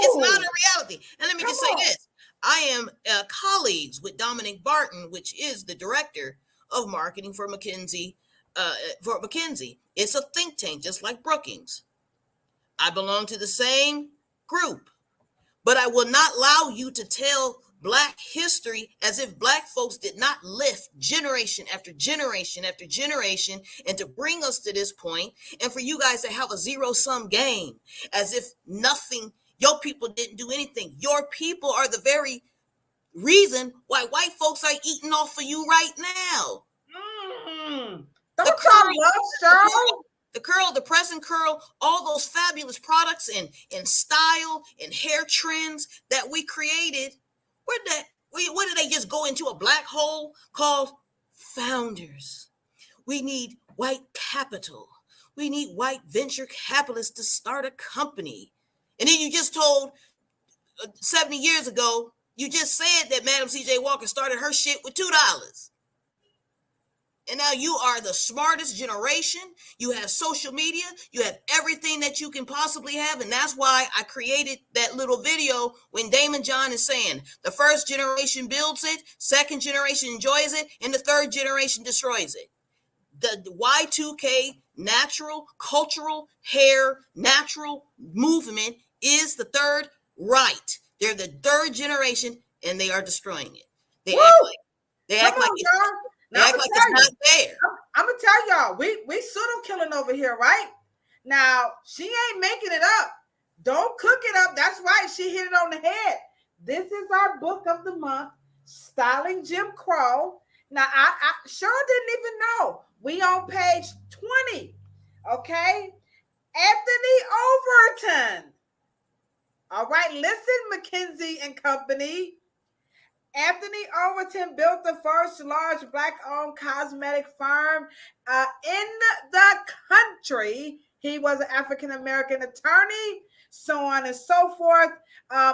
It's not a reality. And let me just say this. I am colleagues with Dominic Barton, which is the director of marketing for McKinsey. It's a think tank, just like Brookings. I belong to the same group, but I will not allow you to tell Black history as if Black folks did not lift generation after generation after generation and to bring us to this point, and for you guys to have a zero-sum game as if nothing, your people didn't do anything. Your people are the very reason why white folks are eating off of you right now. Don't y'all love Cheryl? The curl, the press and curl, all those fabulous products and style and hair trends that we created, where did they just go into a black hole called founders? We need white capital. We need white venture capitalists to start a company. And then you just told 70 years ago, you just said that Madam C.J. Walker started her shit with $2. And now you are the smartest generation. You have social media. You have everything that you can possibly have. And that's why I created that little video when Damon John is saying the first generation builds it, second generation enjoys it, and the third generation destroys it. The Y2K natural, cultural, hair, natural movement is the third right. They're the third generation and they are destroying it. They act like it's not there. I'm gonna tell y'all, we pseudo killing over here, right? Now she ain't making it up. Don't cook it up. That's right. She hit it on the head. This is our book of the month, Styling Jim Crow. Now I sure didn't even know. We on page 20. Okay, Anthony Overton. All right, listen, McKinsey and Company. Anthony Overton built the first large Black-owned cosmetic firm in the country. He was an African-American attorney, so on and so forth.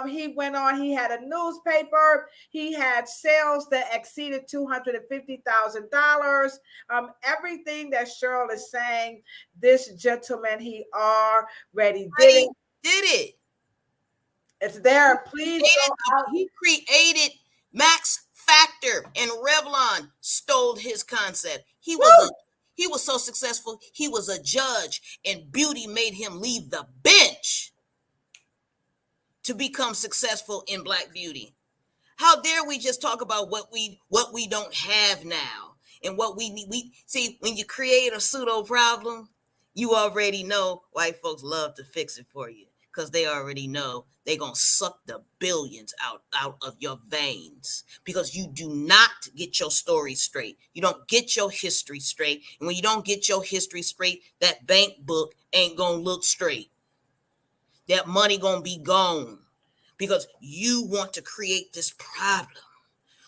He went on, he had a newspaper, he had sales that exceeded $250,000. Everything that Cheryl is saying, this gentleman, he already did it. It's there. Please go out. He created Max Factor, and Revlon stole his concept. He was so successful, he was a judge, and beauty made him leave the bench to become successful in Black beauty. How dare we just talk about what we don't have now and what we need? We see, when you create a pseudo problem, you already know white folks love to fix it for you, because they already know they're going to suck the billions out of your veins, because you do not get your story straight. You don't get your history straight. And when you don't get your history straight, that bank book ain't going to look straight. That money going to be gone, because you want to create this problem.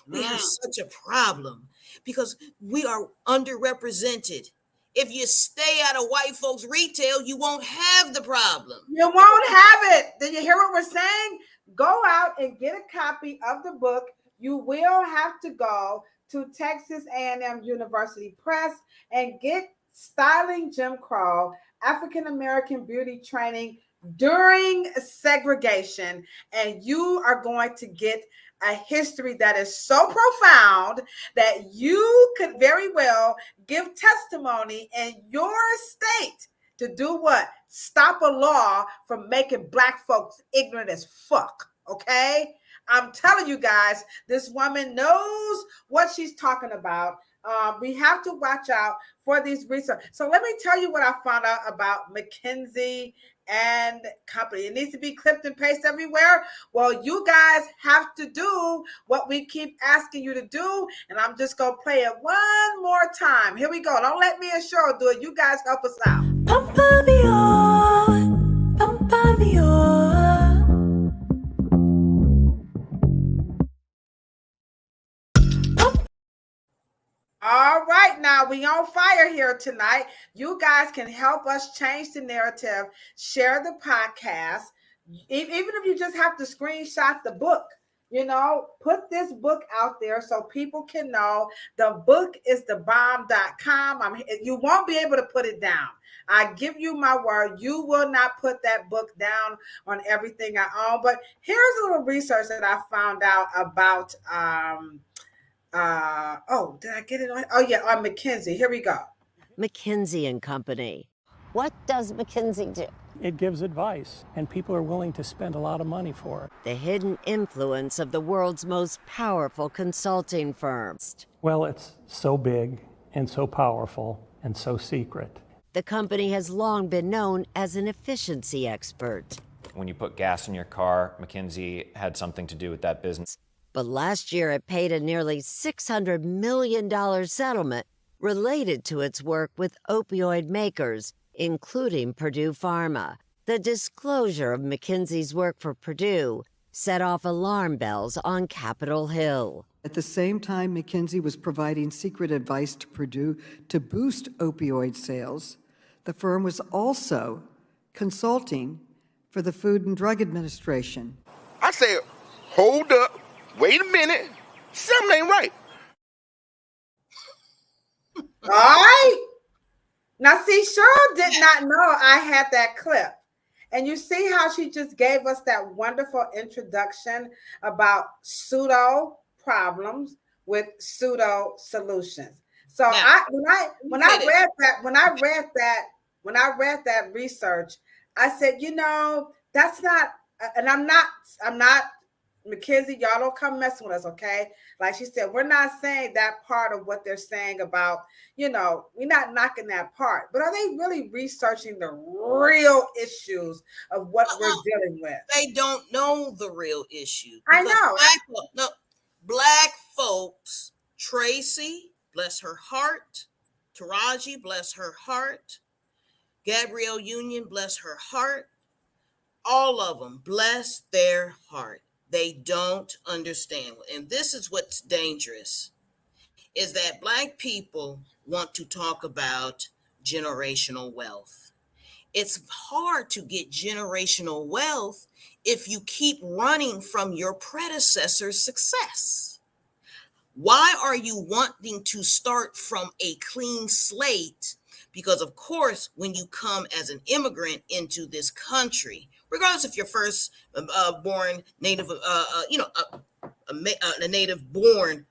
We have such a problem because we are underrepresented. If you stay out of white folks' retail, you won't have the problem. You won't have it. Did you hear what we're saying? Go out and get a copy of the book. You will have to go to Texas A&M University Press and get Styling Jim Crow, African American Beauty Training During Segregation, and you are going to get a history that is so profound that you could very well give testimony in your state to do what? Stop a law from making Black folks ignorant as fuck, okay? I'm telling you guys, this woman knows what she's talking about. We have to watch out for these research. So let me tell you what I found out about McKinsey and Company. It needs to be clipped and pasted everywhere. Well, you guys have to do what we keep asking you to do, and I'm just going to play it one more time. Here we go. Don't let me and Cheryl do it. You guys help us out. All right, now we on fire here tonight. You guys can help us change the narrative. Share the podcast. Even if you just have to screenshot the book, put this book out there so people can know. The book is thebomb.com. You won't be able to put it down. I give you my word. You will not put that book down on everything I own. But here's a little research that I found out about did I get it on? Oh yeah, on McKinsey. Here we go. McKinsey and Company. What does McKinsey do? It gives advice, and people are willing to spend a lot of money for it. The hidden influence of the world's most powerful consulting firms. Well, it's so big and so powerful and so secret. The company has long been known as an efficiency expert. When you put gas in your car, McKinsey had something to do with that business. But last year it paid a nearly $600 million settlement related to its work with opioid makers, including Purdue Pharma. The disclosure of McKinsey's work for Purdue set off alarm bells on Capitol Hill. At the same time, McKinsey was providing secret advice to Purdue to boost opioid sales. The firm was also consulting for the Food and Drug Administration. I say, hold up. Wait a minute. Something ain't right. All right. Now, see, Cheryl did not know I had that clip. And you see how she just gave us that wonderful introduction about pseudo problems with pseudo solutions. So now, when I read that research, I said, that's not, and I'm not McKinsey, y'all don't come messing with us, okay? Like she said, we're not saying that part of what they're saying about, we're not knocking that part. But are they really researching the real issues of what we're dealing with? They don't know the real issue. I know. Black folks, Tracy, bless her heart, Taraji, bless her heart, Gabrielle Union, bless her heart, all of them, bless their heart. they don't understand, and this is what's dangerous, is that Black people want to talk about generational wealth. It's hard to get generational wealth if you keep running from your predecessor's success. Why are you wanting to start from a clean slate? Because, of course, when you come as an immigrant into this country, regardless if you're first born Native, a native born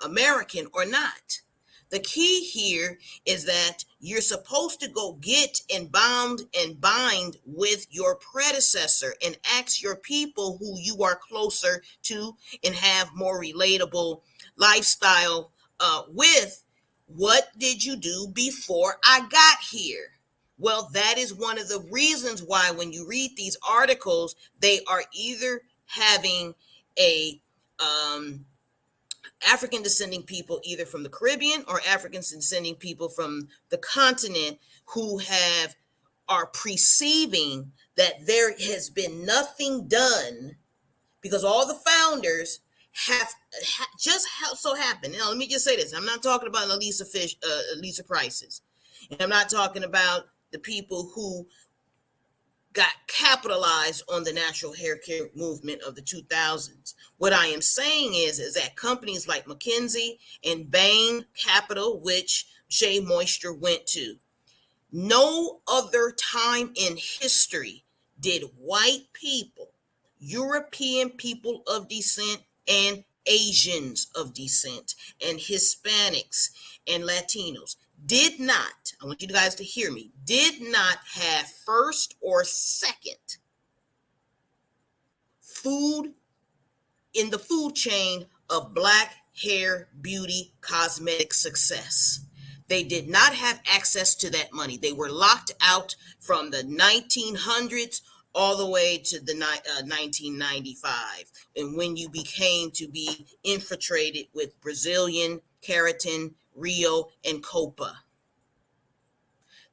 American or not, the key here is that you're supposed to go get and bind with your predecessor and ask your people who you are closer to and have more relatable lifestyle with, what did you do before I got here? Well, that is one of the reasons why when you read these articles, they are either having a African descending people either from the Caribbean or African descending people from the continent who are perceiving that there has been nothing done because all the founders have just so happened. Now, let me just say this. I'm not talking about Lisa Prices. And I'm not talking about the people who got capitalized on the natural hair care movement of the 2000s. What I am saying is that companies like McKinsey and Bain Capital, which Shea Moisture went to, no other time in history did white people, European people of descent, and Asians of descent, and Hispanics and Latinos did not, I want you guys to hear me, did not have first or second food in the food chain of Black hair, beauty, cosmetic success. They did not have access to that money. They were locked out from the 1900s all the way to the 1995. And when you became to be infiltrated with Brazilian, keratin, Rio, and Copa.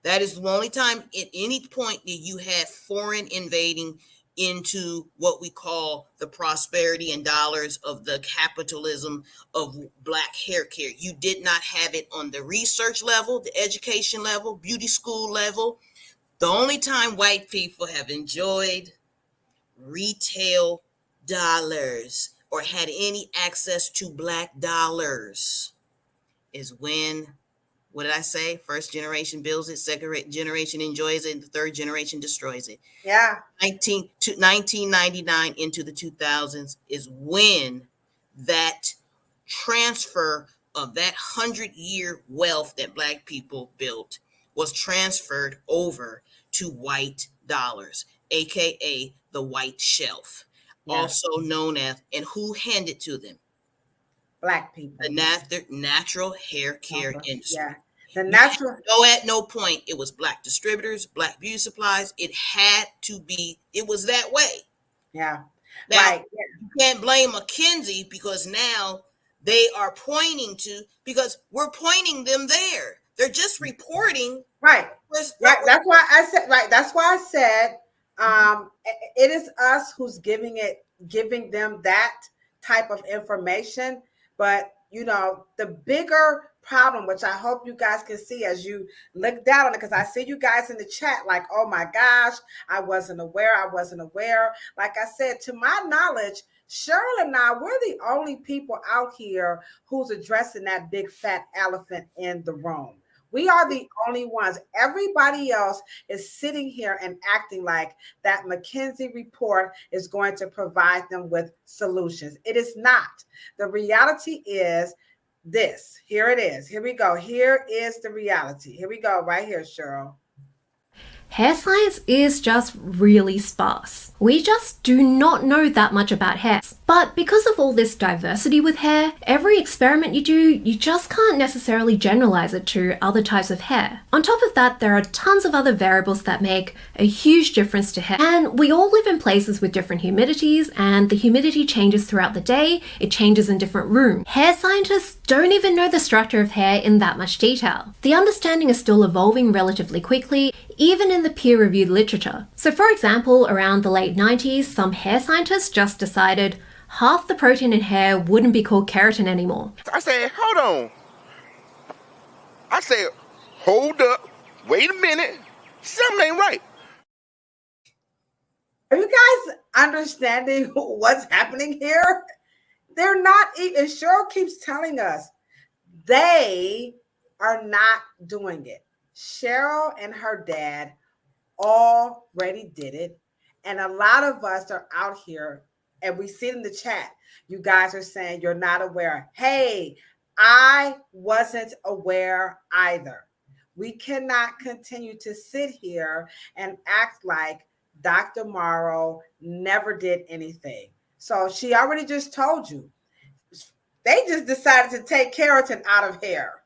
That is the only time at any point that you had foreign invading into what we call the prosperity and dollars of the capitalism of Black hair care. You did not have it on the research level, the education level, beauty school level. The only time white people have enjoyed retail dollars or had any access to Black dollars is when, what did I say? First generation builds it, second generation enjoys it, and the third generation destroys it. Yeah. 1999 into the 2000s is when that transfer of that 100-year wealth that Black people built was transferred over to white dollars, aka the white shelf, also known as, and who handed to them? Black people. The natural hair care industry. Yeah. The natural. No, at no point it was Black distributors, Black beauty supplies. It had to be. It was that way. Yeah. Now, right. You can't blame McKinsey because now they are pointing to, because we're pointing them there. They're just reporting. Right. Right. That's why I said. Right. That's why I said it is us who's giving them that type of information. But, you know, the bigger problem, which I hope you guys can see as you look down on it, because I see you guys in the chat like, oh, my gosh, I wasn't aware. Like I said, to my knowledge, Cheryl and I, we're the only people out here who's addressing that big fat elephant in the room. We are the only ones. Everybody else is sitting here and acting like that McKinsey report is going to provide them with solutions. It is not. The reality is this. Here it is. Here we go. Here is the reality. Here we go. Right here, Cheryl. Hair science is just really sparse. We just do not know that much about hair. But because of all this diversity with hair, every experiment you do, you just can't necessarily generalize it to other types of hair. On top of that, there are tons of other variables that make a huge difference to hair. And we all live in places with different humidities, and the humidity changes throughout the day. It changes in different rooms. Hair scientists don't even know the structure of hair in that much detail. The understanding is still evolving relatively quickly, even in the peer-reviewed literature. So for example, around the late 90s, some hair scientists just decided half the protein in hair wouldn't be called keratin anymore. I said, hold on. I said, hold up. Wait a minute. Something ain't right. Are you guys understanding what's happening here? They're not even, Cheryl keeps telling us they are not doing it. Cheryl and her dad already did it. And a lot of us are out here, and we see it in the chat. You guys are saying you're not aware. Hey, I wasn't aware either. We cannot continue to sit here and act like Dr. Morrow never did anything. So she already just told you. They just decided to take keratin out of hair.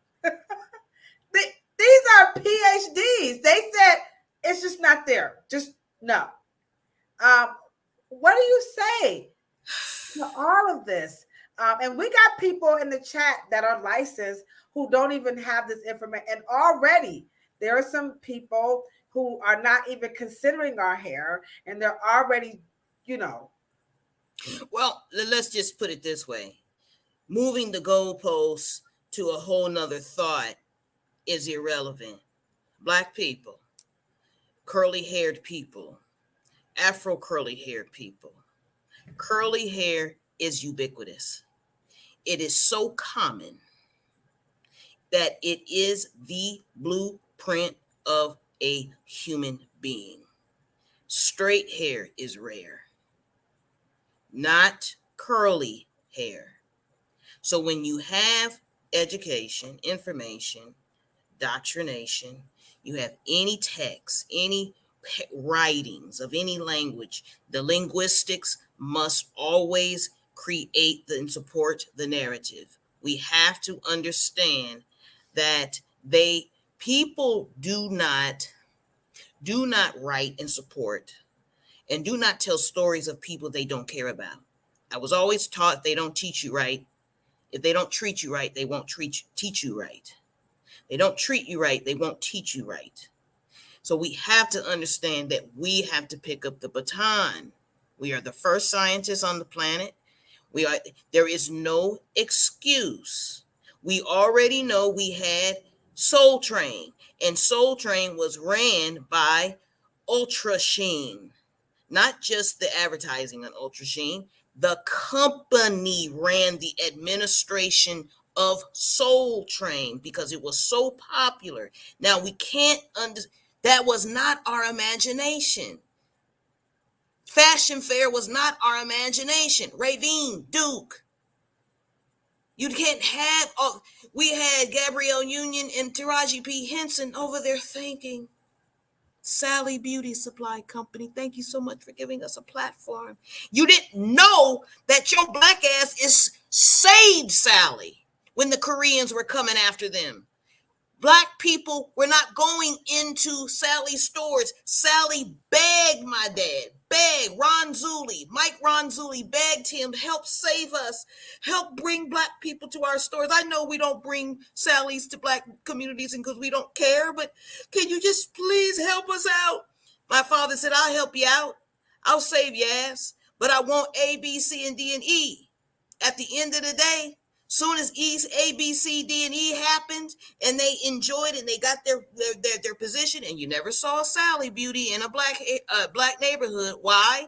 These are PhDs. They said it's just not there. Just no. What do you say to all of this? And we got people in the chat that are licensed who don't even have this information. And already there are some people who are not even considering our hair, and they're already, Well, let's just put it this way. Moving the goalposts to a whole nother thought is irrelevant. Black people, curly-haired people, Afro curly-haired people. Curly hair is ubiquitous. It is so common that it is the blueprint of a human being. Straight hair is rare, not curly hair. So when you have education, information, doctrination, you have any text, any writings of any language, the linguistics must always create and support the narrative. We have to understand that people do not write and support and do not tell stories of people they don't care about. I was always taught they don't teach you right. If they don't treat you right, they won't teach you right. They don't treat you right, they won't teach you right. So we have to understand that we have to pick up the baton. We are the first scientists on the planet. There is no excuse. We already know we had Soul Train, and Soul Train was ran by Ultra Sheen, not just the advertising on Ultra Sheen. The company ran the administration of Soul Train because it was so popular. Now we can't that was not our imagination. Fashion Fair was not our imagination. Ravine, Duke. You can't have, we had Gabrielle Union and Taraji P. Henson over there thinking, Sally Beauty Supply Company, thank you so much for giving us a platform. You didn't know that your black ass is saved Sally when the Koreans were coming after them. Black people were not going into Sally's stores. Sally begged my dad, Mike Ronzulli begged him, help save us, help bring black people to our stores. I know we don't bring Sally's to black communities because we don't care, but can you just please help us out? My father said, I'll help you out. I'll save your ass, but I want A, B, C, and D, and E. At the end of the day, soon as A, B, C, D, and E happened, and they enjoyed and they got their position, and you never saw Sally Beauty in a black neighborhood. Why?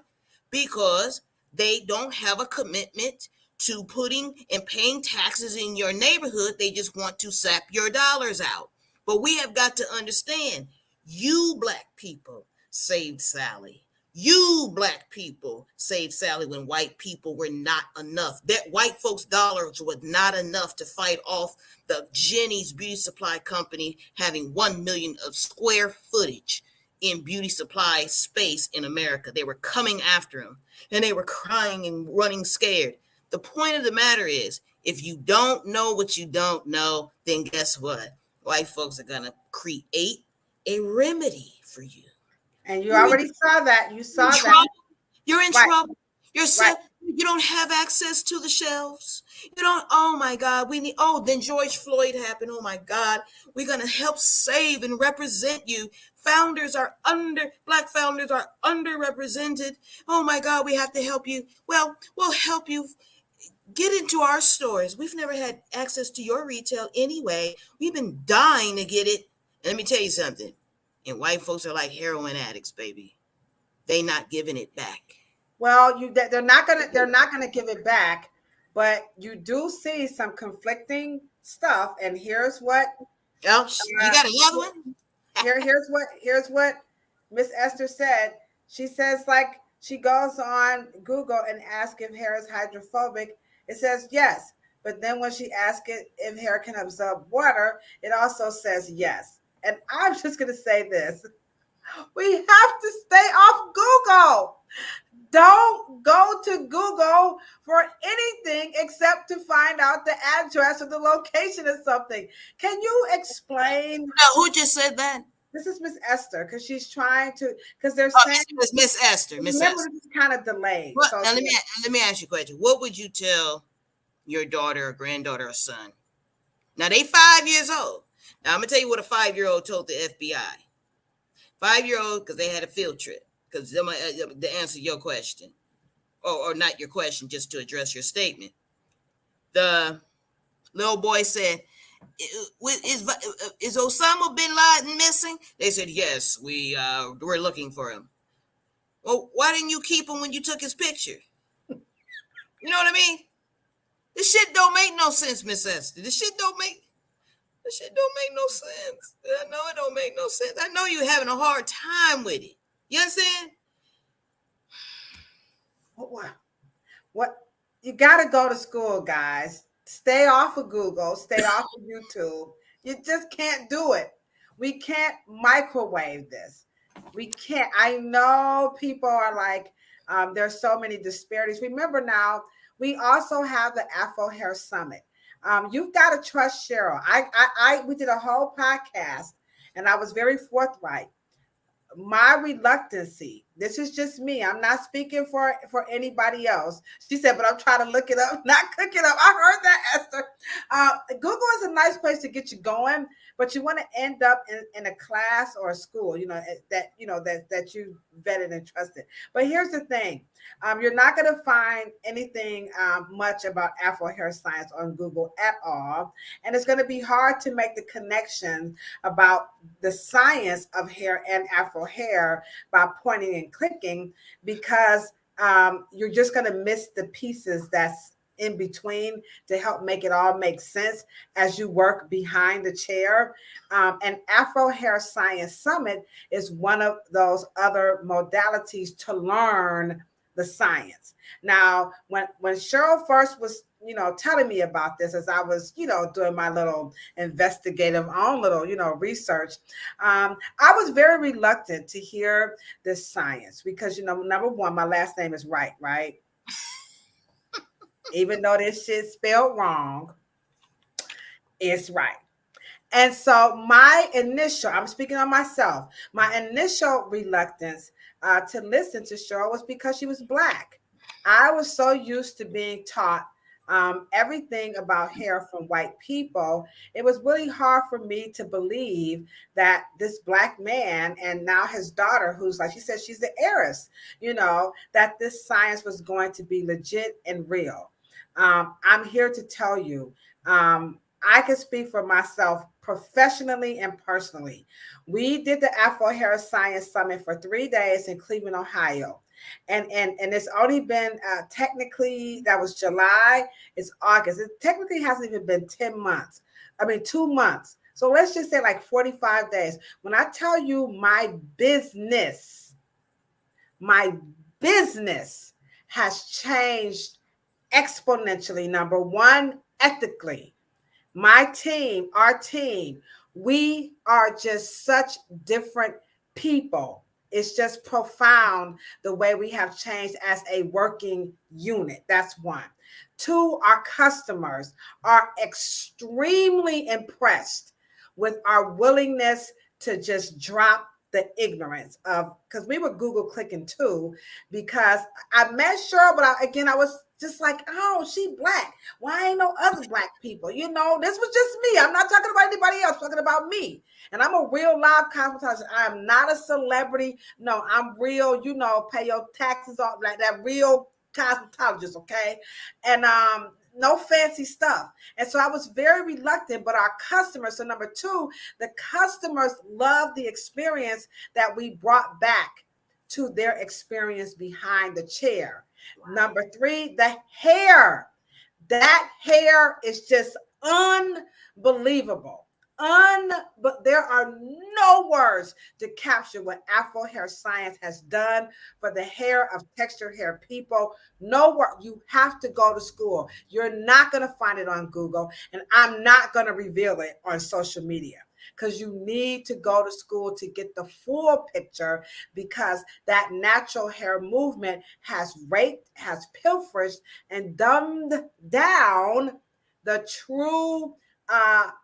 Because they don't have a commitment to putting and paying taxes in your neighborhood. They just want to sap your dollars out. But we have got to understand, you black people saved Sally. You black people saved Sally when white people were not enough. That white folks' dollars were not enough to fight off the Jenny's Beauty Supply Company having 1 million of square footage in beauty supply space in America. They were coming after them and they were crying and running scared. The point of the matter is, if you don't know what you don't know, then guess what? White folks are going to create a remedy for you. And you already saw that. You saw that. You're in trouble. You're You don't have access to the shelves. You don't, oh my God, we need, oh, then George Floyd happened. Oh my God, we're going to help save and represent you. Black founders are underrepresented. Oh my God, we have to help you. Well, we'll help you get into our stores. We've never had access to your retail anyway. We've been dying to get it. And let me tell you something. And white folks are like heroin addicts, baby. They not giving it back. Well, they're not gonna give it back, but you do see some conflicting stuff. And here's what. Oh, you got another one? Here's what Miss Esther said. She says, like, she goes on Google and asks if hair is hydrophobic. It says yes, but then when she asks it if hair can absorb water, it also says yes. And I'm just gonna say this: we have to stay off Google. Don't go to Google for anything except to find out the address or the location of something. Can you explain? No, who just said that? This is Miss Esther, because she's trying to, because they're saying it's Miss Esther. Miss Esther. It's kind of delayed. Well, So now let me ask you a question. What would you tell your daughter or granddaughter or son? Now they 5 years old. Now I'm gonna tell you what a 5-year-old told the FBI. 5-year-old, because they had a field trip. Because to answer your question, or not your question, just to address your statement. The little boy said, "Is Osama bin Laden missing?" They said, "Yes, we're looking for him." Well, why didn't you keep him when you took his picture? You know what I mean? This shit don't make no sense, Miss Esther. This shit don't make no sense. I know it don't make no sense. I know you're having a hard time with it. You understand? What? You got to go to school, guys. Stay off of Google. Stay off of YouTube. You just can't do it. We can't microwave this. We can't. I know people are like, there's so many disparities. Remember now, we also have the Afro-hair Summit. You've got to trust Cheryl. We did a whole podcast, and I was very forthright. My reluctancy, this is just me. I'm not speaking for anybody else. She said, but I'm trying to look it up, not cook it up. I heard that, Esther. Google is a nice place to get you going, but you want to end up in a class or a school, that you vetted and trusted. But here's the thing. You're not going to find anything much about Afro-hair science on Google at all. And it's going to be hard to make the connection about the science of hair and Afro-hair by pointing and clicking, because you're just going to miss the pieces that's in between to help make it all make sense as you work behind the chair. And Afro-hair Science Summit is one of those other modalities to learn the science. Now, when Cheryl first was, telling me about this, as I was, doing my little investigative own little, research, I was very reluctant to hear this science because, number one, my last name is Wright, right? Even though this shit's spelled wrong, it's right. And so I'm speaking on myself, my initial reluctance to listen to Cheryl was because she was Black. I was so used to being taught everything about hair from white people. It was really hard for me to believe that this Black man, and now his daughter, who's like, she said she's the heiress, that this science was going to be legit and real. I'm here to tell you, I can speak for myself professionally and personally. We did the Afro-hair Science Summit for 3 days in Cleveland, Ohio. And it's only been technically, that was July, it's August. It technically hasn't even been 2 months. So let's just say like 45 days. When I tell you my business has changed exponentially. Number one, ethically. My team, our team, we are just such different people. It's just profound the way we have changed as a working unit. That's one. Two, our customers are extremely impressed with our willingness to just drop the ignorance of, because we were Google clicking too, because I met Cheryl, but I was just like, oh, she Black. Why ain't no other Black people? You know, this was just me. I'm not talking about anybody else, I'm talking about me. And I'm a real live cosmetologist. I'm not a celebrity. No, I'm real, you know, pay your taxes off, like that real cosmetologist, okay? And no fancy stuff. And so I was very reluctant, but our customers, so number two, the customers loved the experience that we brought back to their experience behind the chair. Wow. Number three, the hair. That hair is just unbelievable. But there are no words to capture what Afro-hair science has done for the hair of textured hair people. No word. You have to go to school. You're not going to find it on Google, and I'm not going to reveal it on social media, because you need to go to school to get the full picture, because that natural hair movement has raped, has pilfered, and dumbed down the true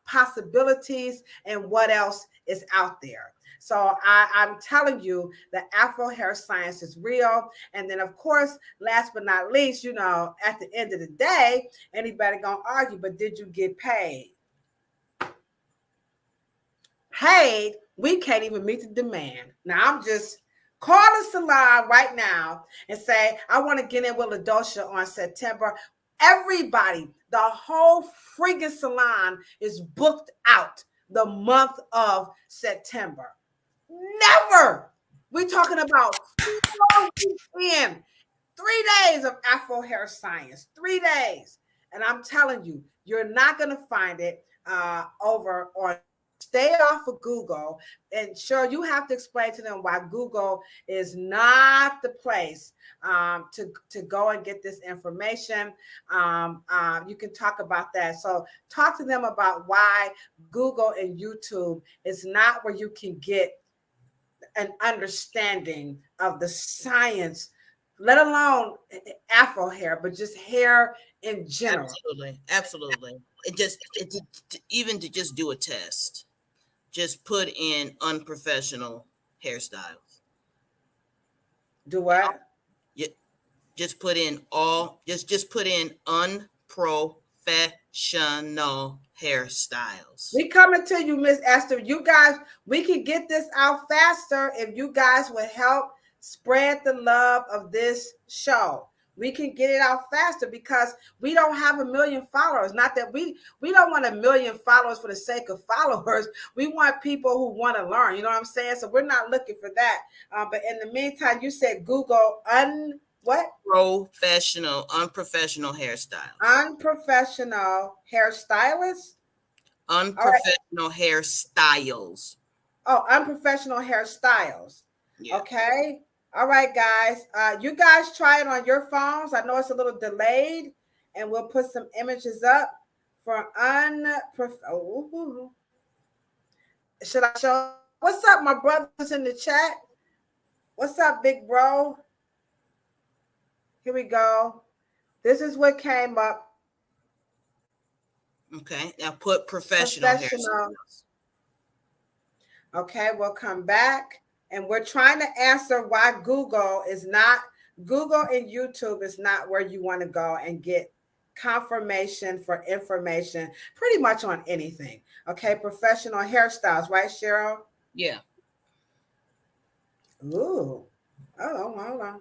possibilities and what else is out there. So I'm telling you, the Afro-hair science is real. And then, of course, last but not least, you know, at the end of the day, anybody gonna argue, but did you get paid? Paid, we can't even meet the demand. Now, I'm just calling salon right now and say, I want to get in with LaDosha on September. Everybody, the whole friggin' salon is booked out the month of September. Never. We're talking about 4 weeks in, 3 days of Afro-hair science, 3 days. And I'm telling you, you're not going to find it over on. Stay off of Google. And sure, you have to explain to them why Google is not the place to go and get this information. You can talk about that. So talk to them about why Google and YouTube is not where you can get an understanding of the science, let alone Afro hair, but just hair in general. Absolutely. Even to just do a test. Just put in unprofessional hairstyles. Do what? Just put in just put in unprofessional hairstyles. We coming to you, Miss Esther. You guys, we can get this out faster if you guys would help spread the love of this show. We can get it out faster because we don't have 1 million followers. Not that we don't want 1 million followers for the sake of followers. We want people who want to learn. You know what I'm saying? So we're not looking for that. But in the meantime, you said Google unprofessional hairstyles. Unprofessional hairstylists? Unprofessional hairstyles. Oh, unprofessional hairstyles. Yeah. Okay. All right, guys. You guys try it on your phones. I know it's a little delayed, and we'll put some images up for Should I show? What's up, my brothers in the chat? What's up, big bro? Here we go. This is what came up. Okay, now put professional. Hairstyles. Okay, we'll come back. And we're trying to answer why Google and YouTube is not where you want to go and get confirmation for information pretty much on anything. Okay, professional hairstyles, right, Cheryl? Yeah. Ooh. Oh, hold on.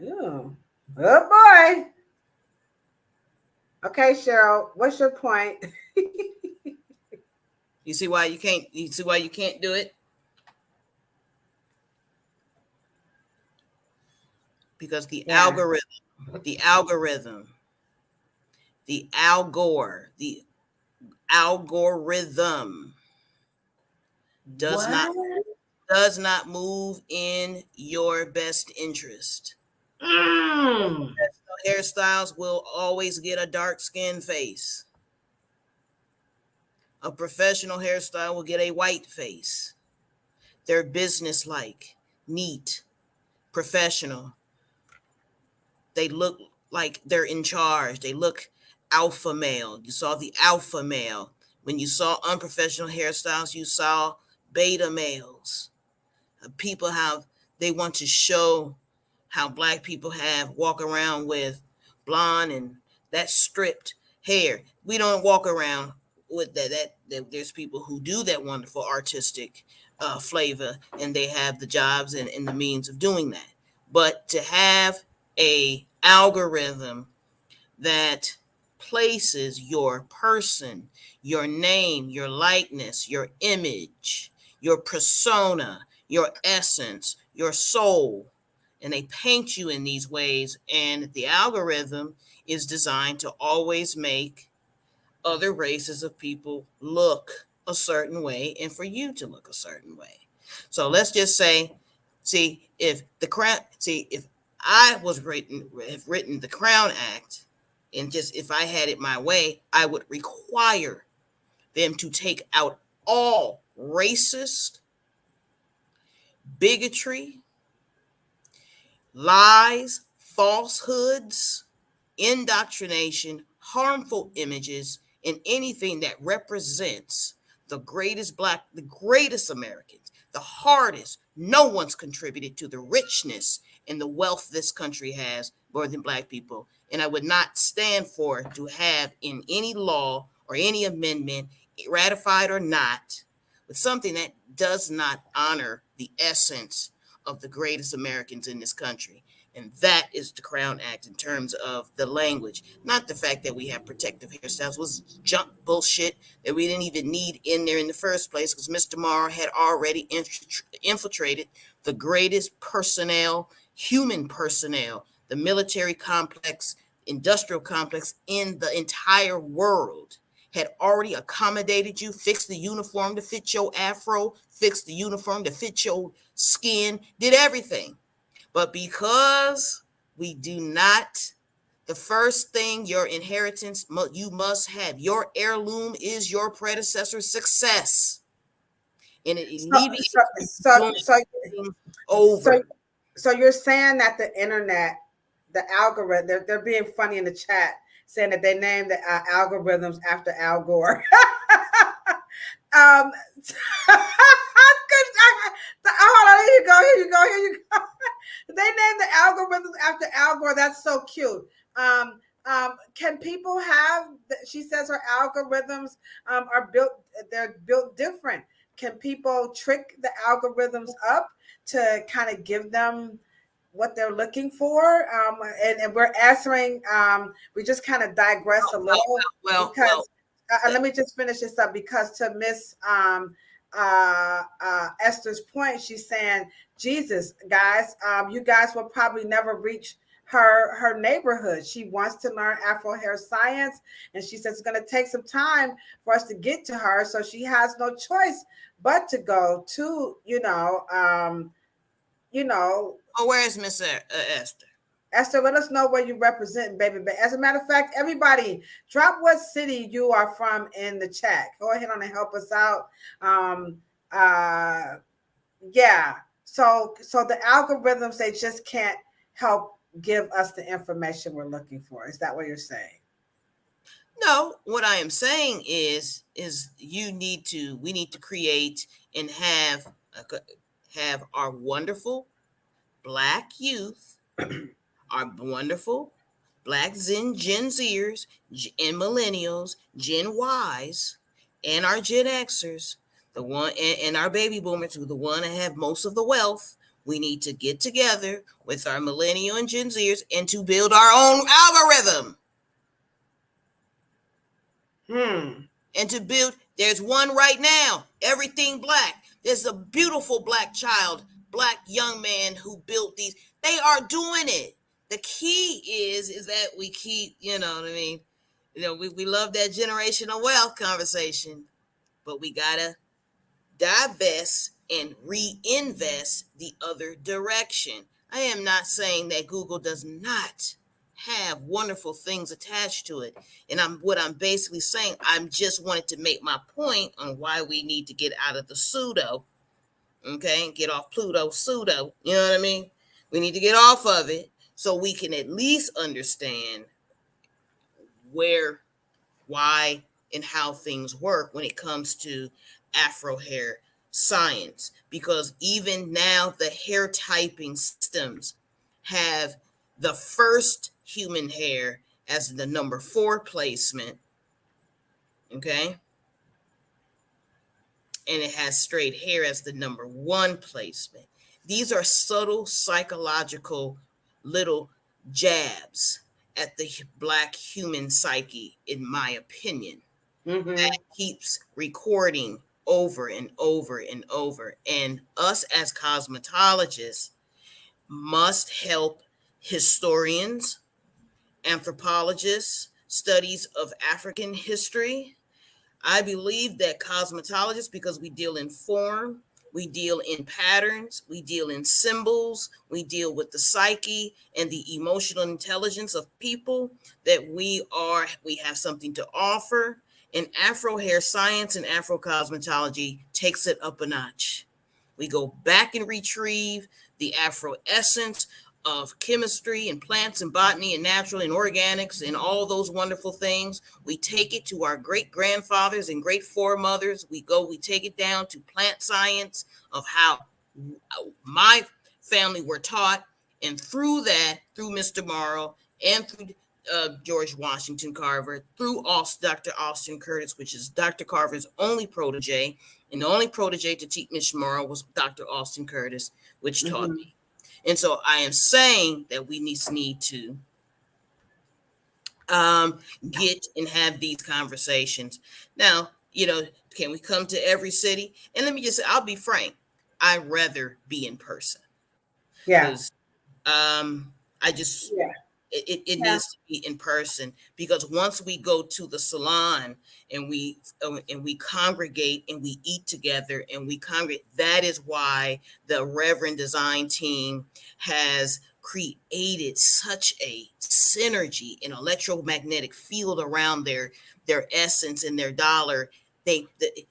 Ooh. Oh, boy. Okay, Cheryl, what's your point? You see why you can't do it? Because the algorithm does not move in your best interest. Hairstyles will always get a dark skin face. A professional hairstyle will get a white face. They're businesslike, neat, professional. They look like they're in charge. They look alpha male. You saw the alpha male. When you saw unprofessional hairstyles, you saw beta males. people have, they want to show how black people walk around with blonde and that stripped hair. We don't walk around with that there's people who do that wonderful artistic flavor, and they have the jobs and the means of doing that. But to have a algorithm that places your person, your name, your likeness, your image, your persona, your essence, your soul, and they paint you in these ways, and the algorithm is designed to always make other races of people look a certain way and for you to look a certain way. So let's just say, if I have written the Crown Act, and just if I had it my way, I would require them to take out all racist, bigotry, lies, falsehoods, indoctrination, harmful images, and anything that represents the greatest Americans, the hardest. No one's contributed to the richness and the wealth this country has more than black people. And I would not stand for to have in any law or any amendment, ratified or not, with something that does not honor the essence of the greatest Americans in this country. And that is the Crown Act in terms of the language, not the fact that we have protective hairstyles was junk bullshit that we didn't even need in there in the first place, because Mr. Morrow had already infiltrated the greatest personnel, human personnel, the military complex, industrial complex in the entire world, had already accommodated you, fixed the uniform to fit your afro, fixed the uniform to fit your skin, did everything. But because we do not, the first thing, your inheritance, you must have, your heirloom is your predecessor's success. And it alleviates over. So you're saying that the internet, the algorithm, they're being funny in the chat, saying that they named the algorithms after Al Gore. Hold on, here you go. They named the algorithms after Al Gore. That's so cute. Can people have? She says her algorithms are built. They're built different. Can people trick the algorithms up to kind of give them what they're looking for? And we're answering. We just kind of digress a little. Let me just finish this up, because to Miss Esther's point, she's saying, Jesus, guys, you guys will probably never reach her neighborhood. She wants to learn Afro-hair science, and she says it's going to take some time for us to get to her. So she has no choice but to go to, Oh, where is Miss Esther? Esther, let us know where you represent, baby. But as a matter of fact, everybody, drop what city you are from in the chat. Go ahead on and help us out. Yeah. So the algorithms, they just can't help give us the information we're looking for. Is that what you're saying? No, what I am saying is we need to create and have our wonderful Black youth, our wonderful Black Gen Zers and millennials, Gen Ys, and our Gen Xers, the one and our baby boomers, who the one that have most of the wealth. We need to get together with our millennial and Gen Zers and to build our own algorithm. And to build, there's one right now, everything Black. There's a beautiful Black child, Black young man who built these. They are doing it. The key is that we keep, you know what I mean? We love that generational wealth conversation, but we gotta divest and reinvest the other direction. I am not saying that Google does not have wonderful things attached to it. And what I'm basically saying, I'm just wanted to make my point on why we need to get out of the pseudo, okay, and get off Pluto Pseudo. You know what I mean? We need to get off of it so we can at least understand where, why, and how things work when it comes to Afro-hair science, because even now the hair typing systems have the first human hair as the number 4 placement, okay? And it has straight hair as the number 1 placement. These are subtle psychological little jabs at the Black human psyche, in my opinion, that keeps recording over and over and over. And us as cosmetologists must help historians, anthropologists, studies of African history. I believe that cosmetologists, because we deal in form, we deal in patterns, we deal in symbols, we deal with the psyche and the emotional intelligence of people, that we have something to offer. And Afro hair science and Afro cosmetology takes it up a notch. We go back and retrieve the Afro essence of chemistry and plants and botany and natural and organics and all those wonderful things. We take it to our great grandfathers and great foremothers. We take it down to plant science of how my family were taught. And through that, through Mr. Morrow and through George Washington Carver, through Dr. Austin Curtis, which is Dr. Carver's only protege, and the only protege to teach Mr. Morrow was Dr. Austin Curtis, which taught me. And so I am saying that we need to get and have these conversations. Now, can we come to every city? And let me just say, I'll be frank, I'd rather be in person. Yeah. Because it needs to be in person, because once we go to the salon and we congregate and we eat together and we congregate, that is why the Reverend design team has created such a synergy and electromagnetic field around their essence and their dollar.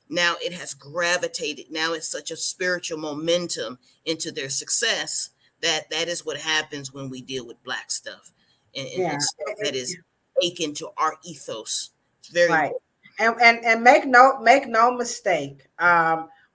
Now it has gravitated. Now it's such a spiritual momentum into their success that is what happens when we deal with Black stuff. And stuff that is akin to our ethos. It's very right. And make no mistake.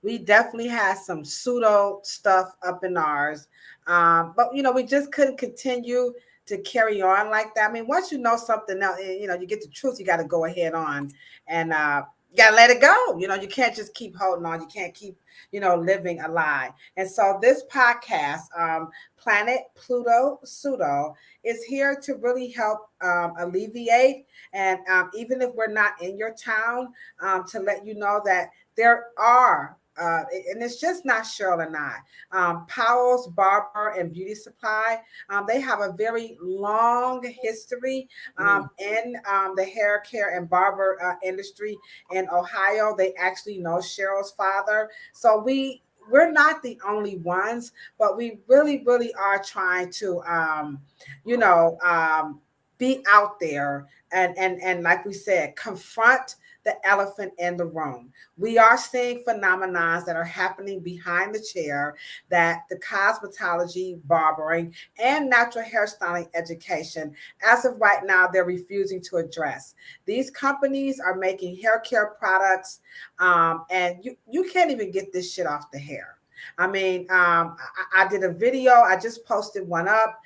We definitely had some pseudo stuff up in ours, but we just couldn't continue to carry on like that. I mean, once you know something else, you get the truth, you got to go ahead on and you got to let it go. You can't just keep holding on. You can't keep living a lie. And so this podcast, Planet Pluto Pseudo, is here to really help alleviate, and even if we're not in your town, to let you know that there are, and it's just not Cheryl and I, Powell's Barber and Beauty Supply. They have a very long history in the hair care and barber industry in Ohio. They actually know Cheryl's father. So we're not the only ones, but we really, really are trying to, be out there and like we said, confront the elephant in the room. We are seeing phenomena that are happening behind the chair that the cosmetology, barbering, and natural hairstyling education, as of right now, they're refusing to address. These companies are making hair care products, and you can't even get this shit off the hair. I mean, I did a video. I just posted one up.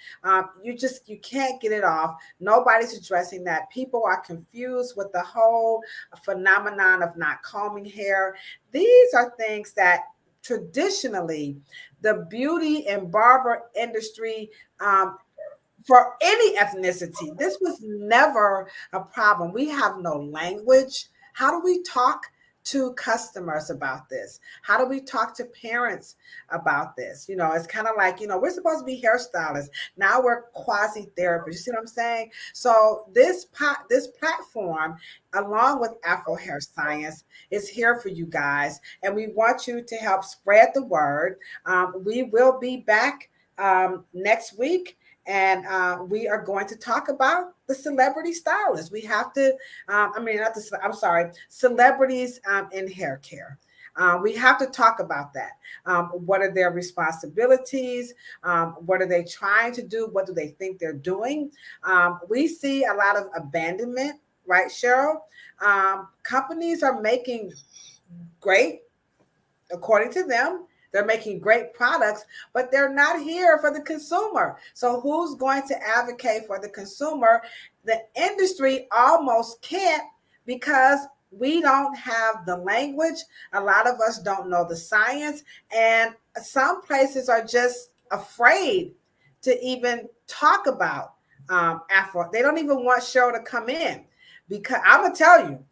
You can't get it off. Nobody's addressing that. People are confused with the whole phenomenon of not combing hair. These are things that traditionally the beauty and barber industry, for any ethnicity, this was never a problem. We have no language. How do we talk to customers about this? How do we talk to parents about this? It's kind of like, we're supposed to be hairstylists. Now we're quasi-therapists. You see what I'm saying? So this platform, along with Afro-hair science, is here for you guys. And we want you to help spread the word. We will be back next week. And we are going to talk about the celebrity stylists. We have to, celebrities in hair care. We have to talk about that. What are their responsibilities? What are they trying to do? What do they think they're doing? We see a lot of abandonment, right, Cheryl? Companies are making great according to them, they're making great products, but they're not here for the consumer. So who's going to advocate for the consumer? The industry almost can't, because we don't have the language. A lot of us don't know the science, and some places are just afraid to even talk about Afro. They don't even want Cheryl to come in, because I'm gonna tell you,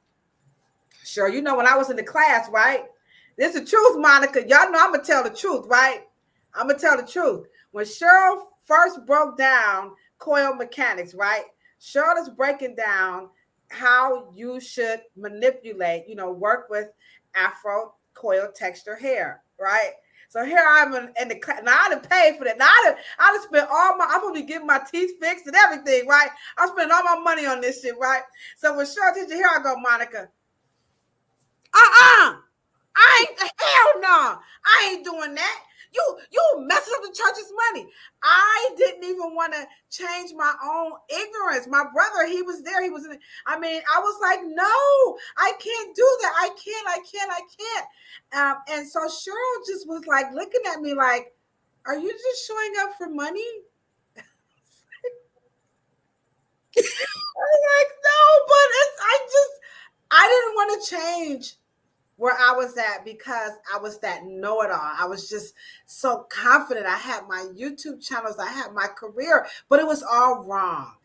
Cheryl, you know, when I was in the class, right? This is the truth, Monica. Y'all know I'm gonna tell the truth, right? I'm gonna tell the truth. When Cheryl first broke down coil mechanics, right? Cheryl is breaking down how you should manipulate, work with Afro coil texture hair, right? So here I'm in the class. Now I done paid for that. Now I done spent I'm gonna be getting my teeth fixed and everything, right? I'm spending all my money on this shit, right? So when Cheryl teacher, here I go, Monica. I ain't, hell no. I ain't doing that. You messing up the church's money. I didn't even want to change my own ignorance. My brother, he was there. He was in. I was like, no, I can't do that. I can't. And so Cheryl just was like looking at me like, are you just showing up for money? I'm like, no, but I didn't want to change where I was at, because I was that know-it-all. I was just so confident. I had my YouTube channels, I had my career, but it was all wrong.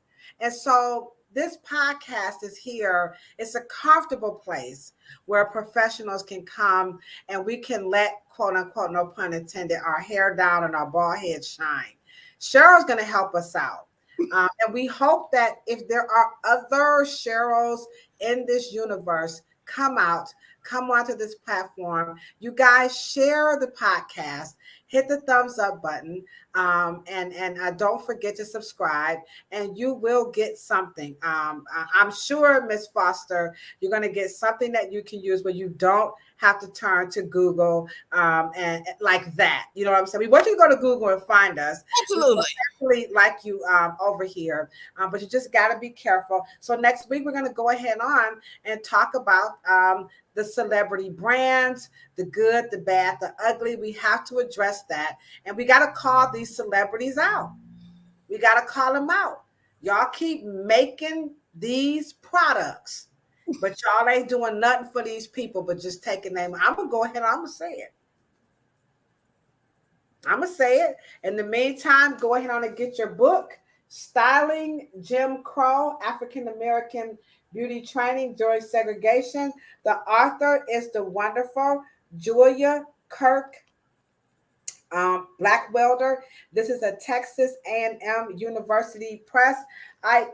And so this podcast is here. It's a comfortable place where professionals can come and we can let, quote unquote, no pun intended, our hair down and our bald head shine. Cheryl's going to help us out. And we hope that if there are other Cheryls in this universe, come onto this platform. You guys share the podcast, hit the thumbs up button, and don't forget to subscribe, and you will get something. I'm sure, Miss Foster, you're going to get something that you can use where you don't have to turn to Google and like that. You know what I'm saying? We want you to go to Google and find us. Absolutely. We like you over here, but you just got to be careful. So next week, we're going to go ahead on and talk about the celebrity brands, the good, the bad, the ugly. We have to address that. And we got to call these celebrities out. We got to call them out. Y'all keep making these products, but y'all ain't doing nothing for these people, but just taking them. I'm going to go ahead and I'm going to say it. I'm going to say it. In the meantime, go ahead on and get your book, Styling Jim Crow, African American Beauty Training During Segregation. The author is the wonderful Julia Kirk Blackwelder. This is a Texas A&M University Press. I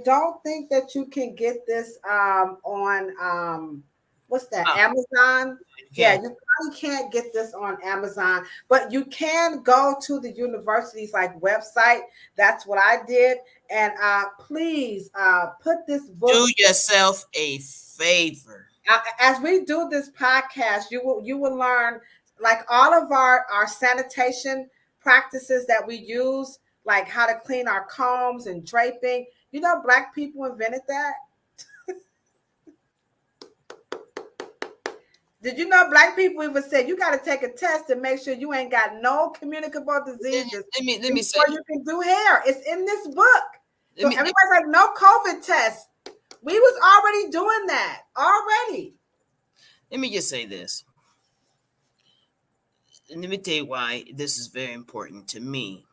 don't think that you can get this on what's that? Amazon. Yeah, you probably can't get this on Amazon, but you can go to the university's website. That's what I did. And please put this book. Do yourself a favor. As we do this podcast, you will learn all of our sanitation practices that we use, like how to clean our combs and draping. You know, Black people invented that. Did you know Black people even said you got to take a test to make sure you ain't got no communicable diseases? Let me say, you can do hair. It's in this book. So everybody's like, no COVID test. We was already doing that already. Let me just say this. And let me tell you why this is very important to me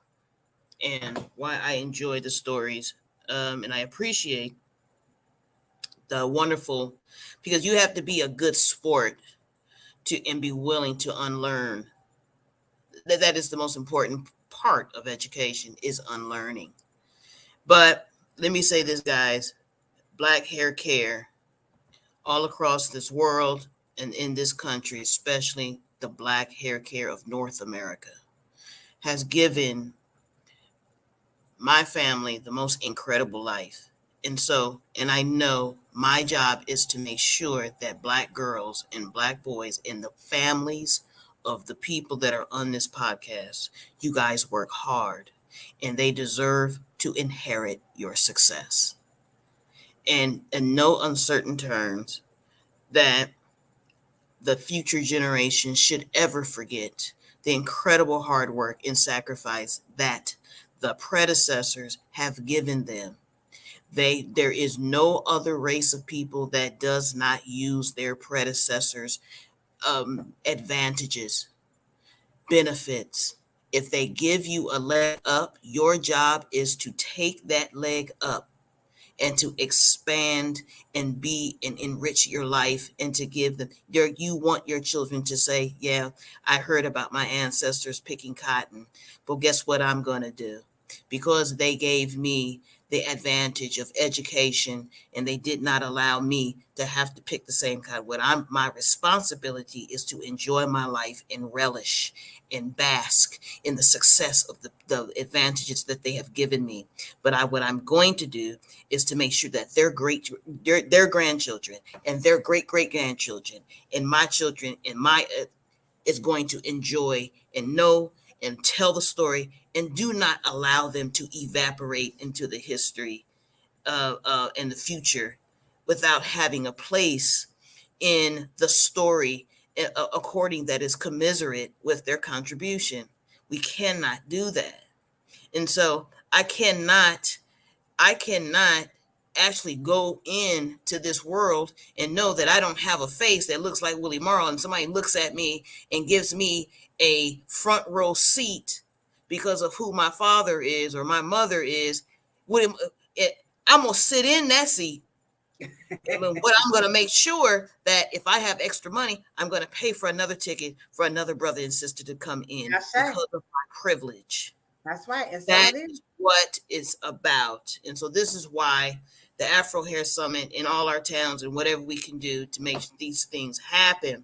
and why I enjoy the stories. And I appreciate the wonderful, because you have to be a good sport and be willing to unlearn. That is the most important part of education, is unlearning. But let me say this, guys, Black hair care all across this world and in this country, especially the Black hair care of North America, has given my family the most incredible life. And I know my job is to make sure that Black girls and Black boys and the families of the people that are on this podcast, you guys work hard and they deserve to inherit your success. And in no uncertain terms, that the future generations should ever forget the incredible hard work and sacrifice that the predecessors have given them. There is no other race of people that does not use their predecessors' advantages, benefits. If they give you a leg up, your job is to take that leg up and to expand and be and enrich your life, and to give them you want your children to say, yeah, I heard about my ancestors picking cotton, but guess what I'm going to do? Because they gave me the advantage of education and they did not allow me to have to pick the same cotton. My responsibility is to enjoy my life and relish and bask in the success of the advantages that they have given me. But what I'm going to do is to make sure that their grandchildren and their great grandchildren and my children and my is going to enjoy and know and tell the story, and do not allow them to evaporate into the history and the future without having a place in the story according that is commiserate with their contribution. We cannot do that. And so I cannot actually go into this world and know that I don't have a face that looks like Willie Marl, and somebody looks at me and gives me a front row seat because of who my father is or my mother is. I'm going to sit in that seat. But I'm going to make sure that if I have extra money, I'm going to pay for another ticket for another brother and sister to come in because of my privilege. That's right. And so that is what it's about. And so this is why the Afro-hair Summit in all our towns and whatever we can do to make these things happen,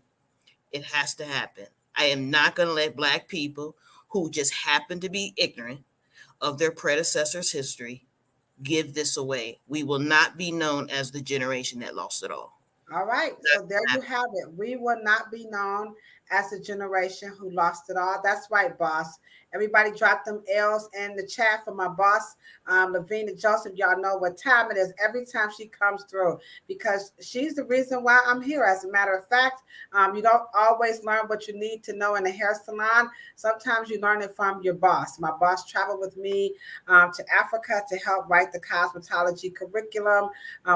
it has to happen. I am not going to let Black people who just happen to be ignorant of their predecessors' history give this away. We will not be known as the generation that lost it all. All right. So there you have it. We will not be known as the generation who lost it all. That's right, boss. Everybody drop them L's in the chat for my boss, Lavina Joseph. Y'all know what time it is every time she comes through, because she's the reason why I'm here. As a matter of fact, you don't always learn what you need to know in a hair salon. Sometimes you learn it from your boss. My boss traveled with me to Africa to help write the cosmetology curriculum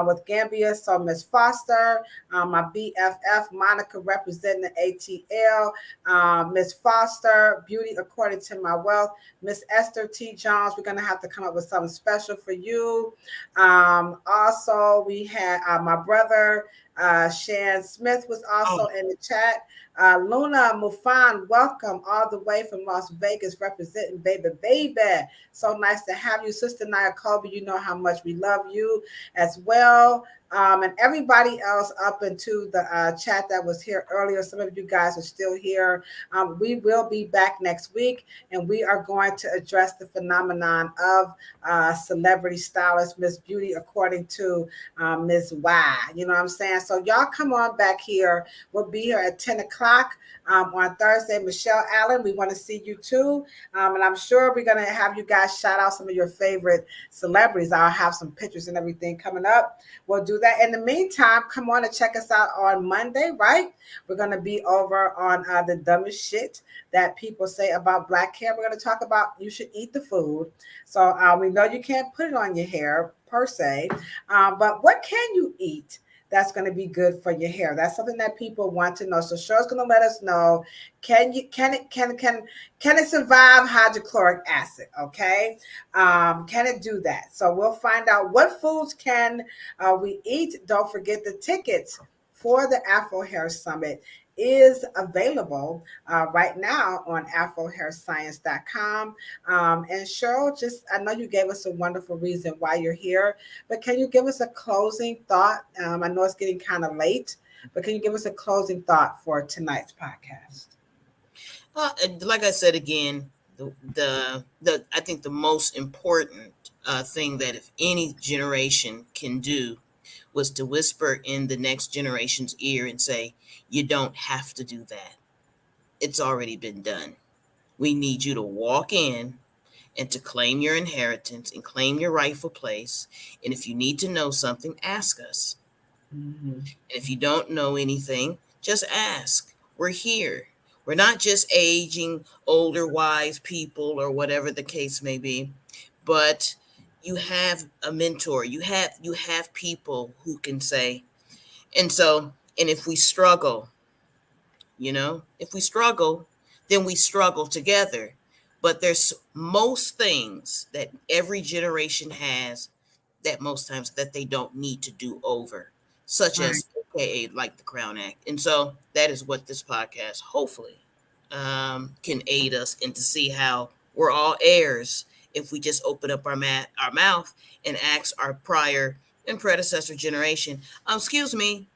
with Gambia. So Miss Foster, my BFF, Monica representing the ATL, Miss Foster, Beauty According to My Wealth, Miss Esther T. Jones. We're going to have to come up with something special for you. Also, we had my brother, Shan Smith was also in the chat. Luna Mufan, welcome all the way from Las Vegas, representing baby. So nice to have you, Sister Nia Colby. You know how much we love you as well. And everybody else up into the chat that was here earlier. Some of you guys are still here. We will be back next week, and we are going to address the phenomenon of celebrity stylist Miss Beauty According to Ms. Y. You know what I'm saying? So y'all come on back here. We'll be here at 10 o'clock on Thursday. Michelle Allen, we want to see you too. And I'm sure we're going to have you guys shout out some of your favorite celebrities. I'll have some pictures and everything coming up. We'll do that. In the meantime, come on and check us out on Monday, right? We're going to be over on the dumbest shit that people say about Black hair. We're going to talk about you should eat the food. So we know you can't put it on your hair per se, but what can you eat that's going to be good for your hair? That's something that people want to know. So Cher's going to let us know, can it survive hydrochloric acid? Okay. Can it do that? So we'll find out what foods can we eat. Don't forget the tickets for the Afro-Hair Summit is available right now on afrohairscience.com. And Cheryl, I know you gave us a wonderful reason why you're here, but can you give us a closing thought? I know it's getting kind of late, but can you give us a closing thought for tonight's podcast? Like I said again, I think the most important thing that if any generation can do was to whisper in the next generation's ear and say, you don't have to do that. It's already been done. We need you to walk in and to claim your inheritance and claim your rightful place. And if you need to know something, ask us. Mm-hmm. And if you don't know anything, just ask. We're here. We're not just aging, older, wise people or whatever the case may be, but you have a mentor. You have people who can say, and so, and if we struggle, if we struggle, then we struggle together. But there's most things that every generation has that most times that they don't need to do over, such Right. as AKA like the Crown Act. And so that is what this podcast hopefully can aid us in to see how we're all heirs if we just open up our mouth and ask our prior and predecessor generation, excuse me,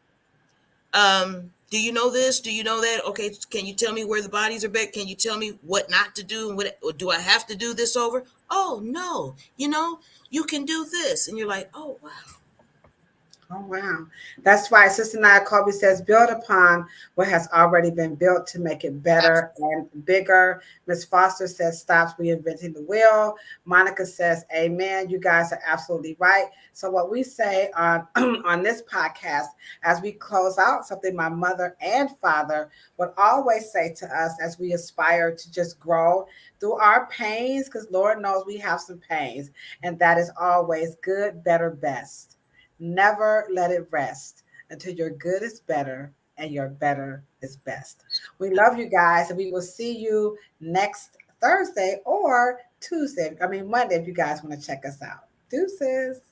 do you know this? Do you know that? Okay, can you tell me where the bodies are back? Can you tell me what not to do? And what, or do I have to do this over? Oh, no, you can do this. And you're like, oh, wow. Oh, wow. That's why Sister Nia Colby says, build upon what has already been built to make it better and bigger. Miss Foster says, stops reinventing the wheel. Monica says, amen. You guys are absolutely right. So what we say on, on this podcast, as we close out, something my mother and father would always say to us as we aspire to just grow through our pains, because Lord knows we have some pains, and that is always good, better, best. Never let it rest until your good is better and your better is best. We love you guys, and we will see you next Thursday or Monday if you guys want to check us out. Deuces.